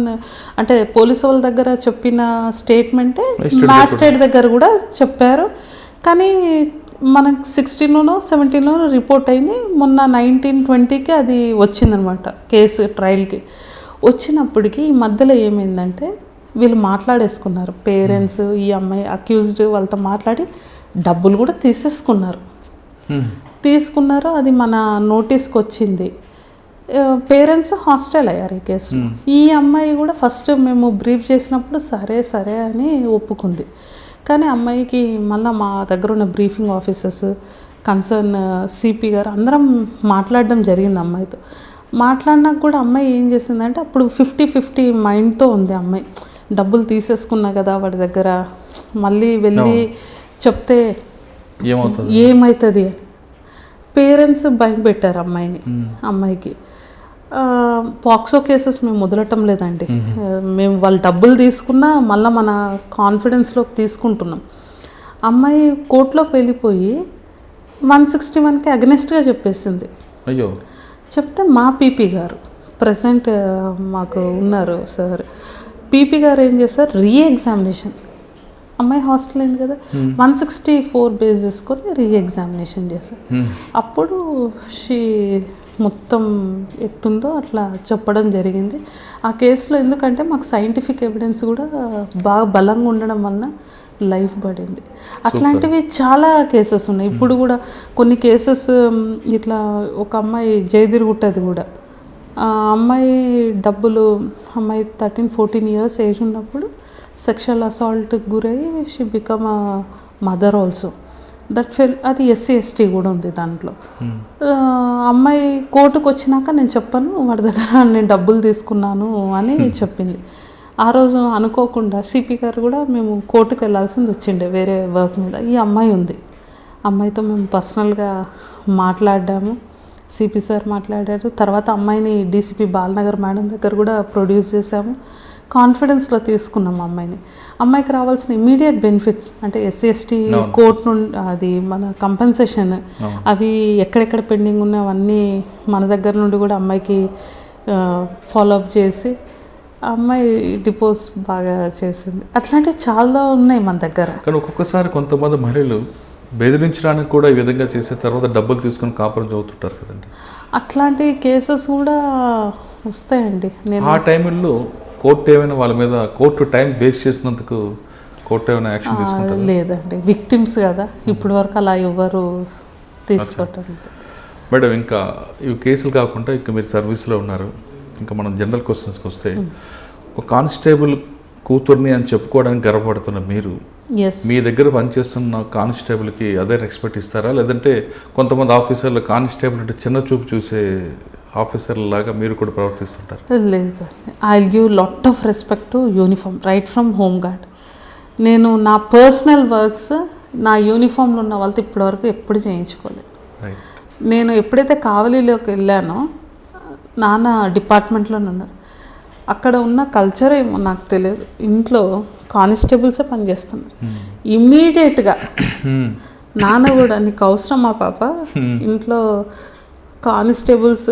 అంటే పోలీసు వాళ్ళ దగ్గర చెప్పిన స్టేట్మెంటే మ్యాజిస్ట్రేట్ దగ్గర కూడా చెప్పారు. కానీ మనకు 16నో 17నో రిపోర్ట్ అయింది. మొన్న 19-20కి అది వచ్చిందనమాట కేసు ట్రయల్కి. వచ్చినప్పటికీ ఈ మధ్యలో ఏమైందంటే వీళ్ళు మాట్లాడేసుకున్నారు, పేరెంట్స్ ఈ అమ్మాయి అక్యూజ్డ్ వాళ్ళతో మాట్లాడి డబ్బులు కూడా తీసుకున్నారు. అది మన నోటీస్కి వచ్చింది. పేరెంట్స్ హాస్టల్ అయ్యారు ఈ కేసులో. ఈ అమ్మాయి కూడా ఫస్ట్ మేము బ్రీఫ్ చేసినప్పుడు సరే అని ఒప్పుకుంది. కానీ అమ్మాయికి మళ్ళీ మా దగ్గర ఉన్న బ్రీఫింగ్ ఆఫీసర్స్, కన్సర్న్ సిపి గారు అందరం మాట్లాడడం జరిగింది అమ్మాయితో. మాట్లాడినాక కూడా అమ్మాయి ఏం చేసిందంటే అప్పుడు 50-50 మైండ్తో ఉంది అమ్మాయి. డబ్బులు తీసేసుకున్నా కదా వాడి దగ్గర, మళ్ళీ వెళ్ళి చెప్తే ఏమవుతుంది అని పేరెంట్స్ భయం పెట్టారు అమ్మాయికి. పాక్సో కేసెస్ మేము వదలటం లేదండి. మేము వాళ్ళు డబ్బులు తీసుకున్నా మళ్ళీ మన కాన్ఫిడెన్స్లోకి తీసుకుంటున్నాం. అమ్మాయి కోర్టులోకి వెళ్ళిపోయి 161కి అగెనిస్ట్గా చెప్పేసింది. అయ్యో. చెప్తే మా పీపీ గారు ప్రజెంట్ మాకు ఉన్నారు సార్, పీపీ గారు ఏం చేస్తారు, రీఎగ్జామినేషన్, అమ్మాయి హాస్టల్ అయింది కదా, 164 బేస్ చేసుకొని రీఎగ్జామినేషన్ చేశారు. అప్పుడు మొత్తం ఎట్టుందో అట్లా చెప్పడం జరిగింది. ఆ కేసులో ఎందుకంటే మాకు సైంటిఫిక్ ఎవిడెన్స్ కూడా బాగా బలంగా ఉండడం వలన లైఫ్ పడింది. అట్లాంటివి చాలా కేసెస్ ఉన్నాయి. ఇప్పుడు కూడా కొన్ని కేసెస్ ఇట్లా ఒక అమ్మాయి జయదిరుగుట్టది కూడా, ఆ అమ్మాయి డబ్బులు, అమ్మాయి 13-14 ఇయర్స్ ఏజ్ ఉన్నప్పుడు సెక్షువల్ అసాల్ట్కి గురయ్యి షీ బికమ్ మదర్ ఆల్సో. అది SC/ST కూడా ఉంది దాంట్లో. అమ్మాయి కోర్టుకు వచ్చినాక నేను చెప్పాను వాడి దగ్గర నేను డబ్బులు తీసుకున్నాను అని చెప్పింది. ఆ రోజు అనుకోకుండా సిపి గారు కూడా మేము కోర్టుకు వెళ్ళాల్సింది వచ్చిండే వేరే వర్క్ మీద. ఈ అమ్మాయి ఉంది, అమ్మాయితో మేము పర్సనల్గా మాట్లాడాము, సిపి సార్ మాట్లాడారు. తర్వాత అమ్మాయిని DCP బాలనగర్ మేడం దగ్గర కూడా ప్రొడ్యూస్ చేసాము. కాన్ఫిడెన్స్లో తీసుకున్నాం అమ్మాయిని. అమ్మాయికి రావాల్సిన ఇమీడియట్ బెనిఫిట్స్ అంటే SC/ST కోర్టు నుండి అది మన కంపెన్సేషన్, అవి ఎక్కడెక్కడ పెండింగ్ ఉన్నాయో అవన్నీ మన దగ్గర నుండి కూడా అమ్మాయికి ఫాలోఅప్ చేసి అమ్మాయి డిపోజ్ బాగా చేసింది. అట్లాంటివి చాలా ఉన్నాయి మన దగ్గర. కానీ ఒక్కొక్కసారి కొంతమంది మహిళలు బెదిరించడానికి కూడా ఈ విధంగా చేసిన తర్వాత డబ్బులు తీసుకొని కాపురం చదువుతుంటారు కదండి. అట్లాంటి కేసెస్ కూడా వస్తాయండి. నేను ఆ టైంలో కోర్టు ఏమైనా వాళ్ళ మీద కోర్టు టైం వేస్ట్ చేసినందుకు కోర్టు ఏమైనా యాక్షన్ తీసుకుంటారు? లేదండి, విక్టిమ్స్ కదా, ఇప్పటి వరకు అలా ఎవరు తీసుకోవటం. మేడం, ఇంకా ఇవి కేసులు కాకుండా ఇంకా మీరు సర్వీస్లో ఉన్నారు, ఇంకా మనం జనరల్ క్వశ్చన్స్కి వస్తే, ఒక కానిస్టేబుల్ కూతుర్ని అని చెప్పుకోవడానికి గర్వపడుతున్న మీరు మీ దగ్గర పనిచేస్తున్న కానిస్టేబుల్కి అదే రెస్పెక్ట్ ఇస్తారా, లేదంటే కొంతమంది ఆఫీసర్లు కానిస్టేబుల్ అంటే చిన్న చూపు చూసే ఆఫీసర్ల లాగా మీరు కూడా ప్రవర్తిస్తుంటారు? లేదు, I will give lot of respect to uniform right from home guard. నేను నా పర్సనల్ వర్క్స్ నా యూనిఫామ్లో ఉన్న వాళ్ళతో ఇప్పటివరకు ఎప్పుడు చేయించుకోలేదు. నేను ఎప్పుడైతే కావలిలోకి వెళ్ళానో నాన్న డిపార్ట్మెంట్లోనే ఉన్నారు, అక్కడ ఉన్న కల్చర్ ఏమో నాకు తెలియదు, ఇంట్లో కానిస్టేబుల్సే పనిచేస్తున్నారు. ఇమ్మీడియట్గా నాన్న కూడా నీకు అవసరం మా పాప, ఇంట్లో కానిస్టేబుల్స్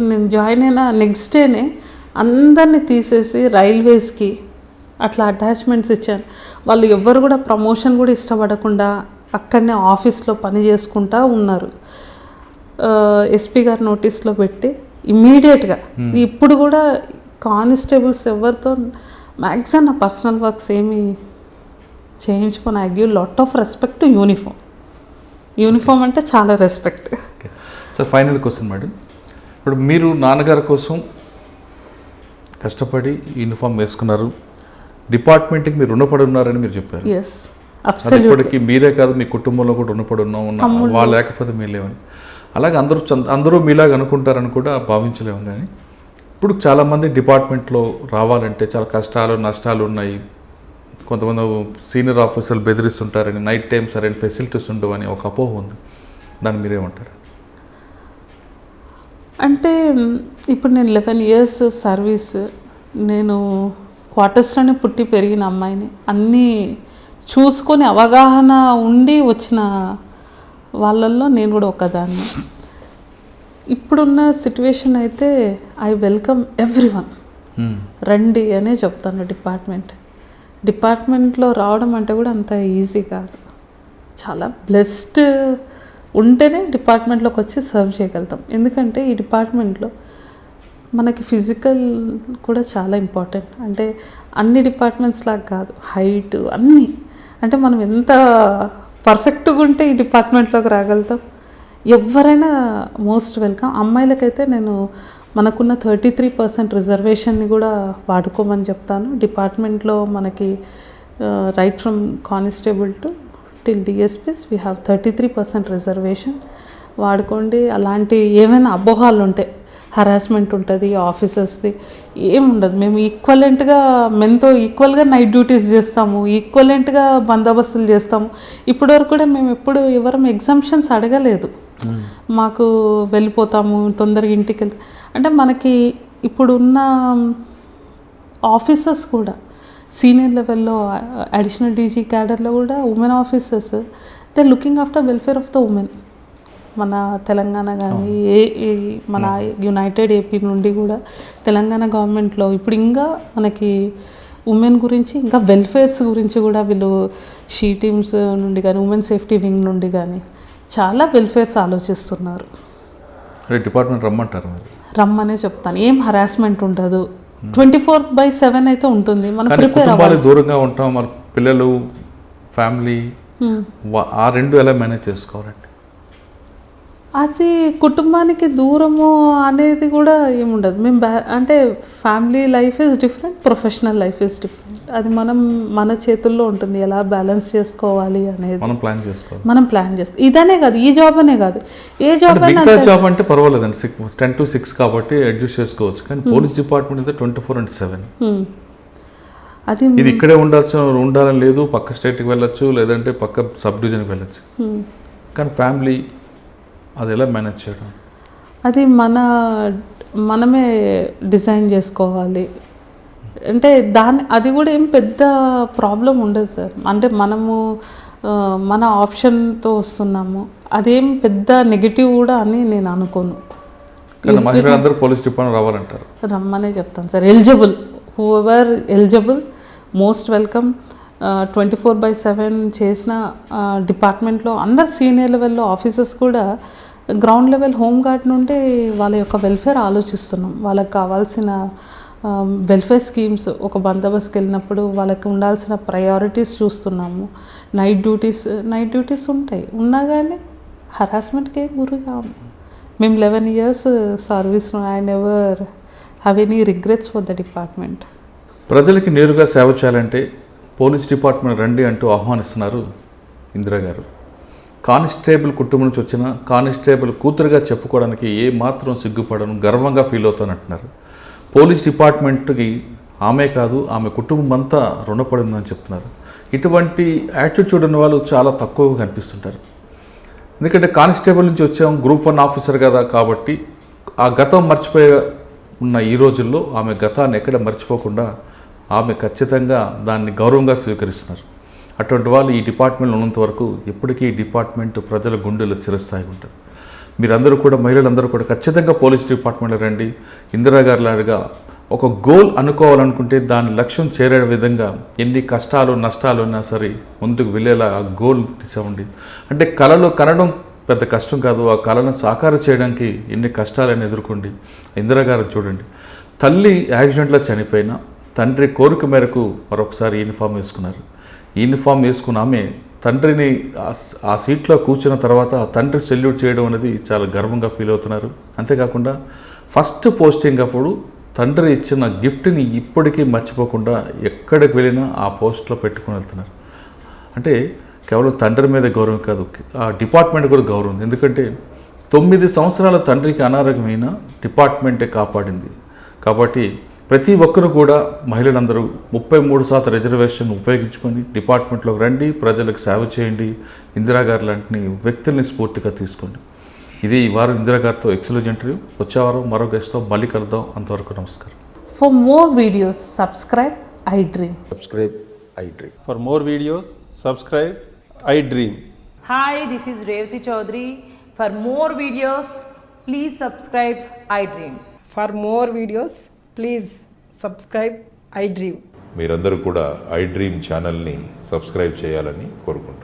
నేను జాయిన్ అయిన నెక్స్ట్ డేనే అందరినీ తీసేసి రైల్వేస్కి అట్లా అటాచ్మెంట్స్ ఇచ్చాను. వాళ్ళు ఎవ్వరు కూడా ప్రమోషన్ కూడా ఇష్టపడకుండా అక్కడనే ఆఫీస్లో పని చేసుకుంటూ ఉన్నారు. ఎస్పీ గారు నోటీస్లో పెట్టి ఇమ్మీడియట్గా ఇప్పుడు కూడా కానిస్టేబుల్స్ ఎవరితో మ్యాక్సిమం నా పర్సనల్ వర్క్స్ ఏమి చేయించుకొని I give lot of respect to uniform అంటే చాలా respect. Sir, final question madam, ఇప్పుడు మీరు నాన్నగారి కోసం కష్టపడి యూనిఫామ్ వేసుకున్నారు, డిపార్ట్మెంట్కి మీరు రుణపడి ఉన్నారని మీరు చెప్పారు. Yes, absolutely. ఇప్పటికీ మీరే కాదు మీ కుటుంబంలో కూడా రుణపడి ఉన్నాం, వాళ్ళు లేకపోతే మీరు లేవని. అలాగే అందరూ మీలాగా అనుకుంటారని కూడా భావించలేము. కానీ ఇప్పుడు చాలామంది డిపార్ట్మెంట్లో రావాలంటే చాలా కష్టాలు నష్టాలు ఉన్నాయి. కొంతమంది సీనియర్ ఆఫీసర్లు బెదిరిస్తుంటారని, నైట్ టైం సరైన ఫెసిలిటీస్ ఉండవని ఒక అపోహ ఉంది. దాన్ని మీరేమంటారు? అంటే ఇప్పుడు నేను 11 years సర్వీస్, నేను క్వార్టర్స్లోనే పుట్టి పెరిగిన అమ్మాయిని, అన్నీ చూసుకొని అవగాహన ఉండి వచ్చిన వాళ్ళల్లో నేను కూడా ఒకదాన్ని. ఇప్పుడున్న సిట్యువేషన్ అయితే ఐ వెల్కమ్ ఎవ్రీవన్, రండి అనే చెప్తాను. డిపార్ట్మెంట్లో రావడం అంటే కూడా అంత ఈజీ కాదు. చాలా బ్లెస్డ్ ఉంటేనే డిపార్ట్మెంట్లోకి వచ్చి సర్వ్ చేయగలుగుతాం. ఎందుకంటే ఈ డిపార్ట్మెంట్లో మనకి ఫిజికల్ కూడా చాలా ఇంపార్టెంట్. అంటే అన్ని డిపార్ట్మెంట్స్ లాగా కాదు, హైట్ అన్నీ. అంటే మనం ఎంత పర్ఫెక్ట్గా ఉంటే ఈ డిపార్ట్మెంట్లోకి రాగలుగుతాం. ఎవరైనా మోస్ట్ వెల్కమ్. అమ్మాయిలకైతే నేను మనకున్న 33% రిజర్వేషన్ని కూడా వాడుకోమని చెప్తాను. డిపార్ట్మెంట్లో మనకి right from constable to till DSPs we have 33% reservation. వాడుకోండి. అలాంటి ఏమైనా అపోహాలు ఉంటాయి, హరాస్మెంట్ ఉంటుంది ఆఫీసర్స్ది, ఏముండదు. మేము ఈక్వలెంట్గా మెన్తో ఈక్వల్గా నైట్ డ్యూటీస్ చేస్తాము, ఈక్వలెంట్గా బందోబస్తులు చేస్తాము. ఇప్పటివరకు కూడా మేము ఎప్పుడు ఎవరం ఎగ్జామ్షన్స్ అడగలేదు. మాకు వెళ్ళిపోతాము తొందరగా ఇంటికి వెళ్తాం అంటే మనకి ఇప్పుడున్న ఆఫీసర్స్ కూడా సీనియర్ లెవెల్లో అడిషనల్ డీజీ క్యాడర్లో కూడా women officers they looking after welfare of the women. మన తెలంగాణ కానీ మన యునైటెడ్ ఏపీ నుండి కూడా తెలంగాణ గవర్నమెంట్లో ఇప్పుడు ఇంకా మనకి ఉమెన్ గురించి ఇంకా వెల్ఫేర్స్ గురించి కూడా వీళ్ళు షీ టీమ్స్ నుండి కానీ ఉమెన్ సేఫ్టీ వింగ్ నుండి కానీ చాలా వెల్ఫేర్స్ ఆలోచిస్తున్నారు. డిపార్ట్మెంట్ రమ్మంటారు, రమ్మనే చెప్తాను. ఏం హరాస్మెంట్ ఉండదు. 24/7 అయితే ఉంటుంది. మనం ప్రిపేర్ అవ్వాలి. దూరంగా ఉంటాం, మన పిల్లలు ఫ్యామిలీ ఆ రెండు ఎలా మేనేజ్ చేసుకోవాలండి? అది కుటుంబానికి దూరము అనేది కూడా ఏముండదు. మేము అంటే family life is different, professional life is different. అది మన చేతుల్లో ఉంటుంది ఎలా బ్యాలెన్స్ చేసుకోవాలి అనేది. మనం ప్లాన్ చేసుకోవాలి. ఇదనే కాదు, ఈ జాబ్ అనే కాదు, ఏ జాబ్ అయినా. జాబ్ అంటే పర్వాలేదండి, 10 to 6 కాబట్టి అడ్జస్ట్ చేసుకోవచ్చు. కానీ పోలీస్ డిపార్ట్మెంట్ అయితే 24/7. అది ఇది ఇక్కడే ఉండాలని లేదు, పక్క స్టేట్కి వెళ్ళొచ్చు, లేదంటే పక్క సబ్ డివిజన్కి వెళ్ళొచ్చు. కానీ ఫ్యామిలీ అది ఎలా మేనేజ్ చేయడం? అది మనమే డిజైన్ చేసుకోవాలి. అంటే అది కూడా ఏం పెద్ద ప్రాబ్లం ఉండదు సార్. అంటే మనము మన ఆప్షన్తో వస్తున్నాము, అదేం పెద్ద నెగిటివ్ కూడా అని నేను అనుకోను. మహిళలందరూ పోలీస్ డిపార్ట్మెంట్ రావాలంటారు. రమ్మనే చెప్తాను sir. Eligible, whoever eligible most welcome. 24/7 చేసిన డిపార్ట్మెంట్లో అందరు సీనియర్ లెవెల్లో ఆఫీసర్స్ కూడా గ్రౌండ్ లెవెల్ హోమ్ గార్డ్ నుండి వాళ్ళ యొక్క వెల్ఫేర్ ఆలోచిస్తున్నాం. వాళ్ళకి కావాల్సిన వెల్ఫేర్ స్కీమ్స్, ఒక బందోబస్తుకి వెళ్ళినప్పుడు వాళ్ళకి ఉండాల్సిన ప్రయారిటీస్ చూస్తున్నాము. నైట్ డ్యూటీస్ ఉంటాయి, ఉన్నా కానీ హరాస్మెంట్కి ఏం గురి కాము. మేము 11 years service, I never have any regrets for the department. ప్రజలకి నేరుగా సేవ చేయాలంటే పోలీస్ డిపార్ట్మెంట్ రండి అంటూ ఆహ్వానిస్తున్నారు ఇందిరా గారు. కానిస్టేబుల్ కుటుంబం నుంచి వచ్చిన కానిస్టేబుల్ కూతురుగా చెప్పుకోవడానికి ఏ మాత్రం సిగ్గుపడను, గర్వంగా ఫీల్ అవుతానంటున్నారు. పోలీస్ డిపార్ట్మెంట్కి ఆమె కాదు, ఆమె కుటుంబం అంతా రుణపడిందని చెప్తున్నారు. ఇటువంటి యాటిట్యూడ్ ఉన్న వాళ్ళు చాలా తక్కువగా కనిపిస్తుంటారు. ఎందుకంటే కానిస్టేబుల్ నుంచి వచ్చాం, గ్రూప్ 1 ఆఫీసర్ కదా, కాబట్టి ఆ గతం మర్చిపోయే ఉన్న ఈ రోజుల్లో ఆమె గతాన్ని ఎక్కడ మర్చిపోకుండా ఆమె ఖచ్చితంగా దాన్ని గౌరవంగా స్వీకరిస్తున్నారు. అటువంటి వాళ్ళు ఈ డిపార్ట్మెంట్లో ఉన్నంత వరకు ఎప్పటికీ ఈ డిపార్ట్మెంట్ ప్రజల గుండెలో చిరస్థాయిగా ఉంటారు. మీరందరూ కూడా, మహిళలందరూ కూడా ఖచ్చితంగా పోలీస్ డిపార్ట్మెంట్లో రండి. ఇందిరా గారి లాగా ఒక గోల్ అనుకోవాలనుకుంటే దాని లక్ష్యం చేరే విధంగా ఎన్ని కష్టాలు నష్టాలు ఉన్నా సరే ముందుకు వెళ్ళేలా ఆ గోల్ తీసుకోండి. అంటే కళలు కనడం పెద్ద కష్టం కాదు, ఆ కళను సాకారం చేయడానికి ఎన్ని కష్టాలను ఎదుర్కోండి. ఇందిరా గారు చూడండి, తల్లి యాక్సిడెంట్లో చనిపోయినా తండ్రి కోరిక మేరకు మరొకసారి యూనిఫామ్ వేసుకున్నారు. యూనిఫామ్ వేసుకున్న ఆమె తండ్రిని ఆ సీట్లో కూర్చున్న తర్వాత ఆ తండ్రి సెల్యూట్ చేయడం అనేది చాలా గర్వంగా ఫీల్ అవుతున్నారు. అంతేకాకుండా ఫస్ట్ పోస్టింగ్ అప్పుడు తండ్రి ఇచ్చిన గిఫ్ట్ని ఇప్పటికీ మర్చిపోకుండా ఎక్కడికి వెళ్ళినా ఆ పోస్ట్లో పెట్టుకుని వెళ్తున్నారు. అంటే కేవలం తండ్రి మీద గౌరవం కాదు, ఆ డిపార్ట్మెంట్ కూడా గౌరవం ఉంది. ఎందుకంటే 9 సంవత్సరాల తండ్రికి అనారోగ్యమైన డిపార్ట్మెంటే కాపాడింది. కాబట్టి ప్రతి ఒక్కరు కూడా, మహిళలందరూ 33% రిజర్వేషన్ ఉపయోగించుకొని డిపార్ట్మెంట్లోకి రండి, ప్రజలకు సేవ చేయండి. ఇందిరా గారు లాంటి వ్యక్తుల్ని స్ఫూర్తిగా తీసుకోండి. ఇది ఈ వారం ఇందిరా గారితో ఎక్సలెంట్ ఇంటర్వ్యూ. వచ్చే వారం మరో గెస్ట్తో మళ్ళీ కలుద్దాం. అంతవరకు నమస్కారం. For more videos, subscribe iDream. Subscribe iDream. For more videos, subscribe iDream. Hi, this is Revati Chaudhary. For more videos, Please subscribe iDream. For more videos, please subscribe iDream. మీరందరూ కూడా I dream ఛానల్ని subscribe చేయాలని కోరుకుంటున్నాను.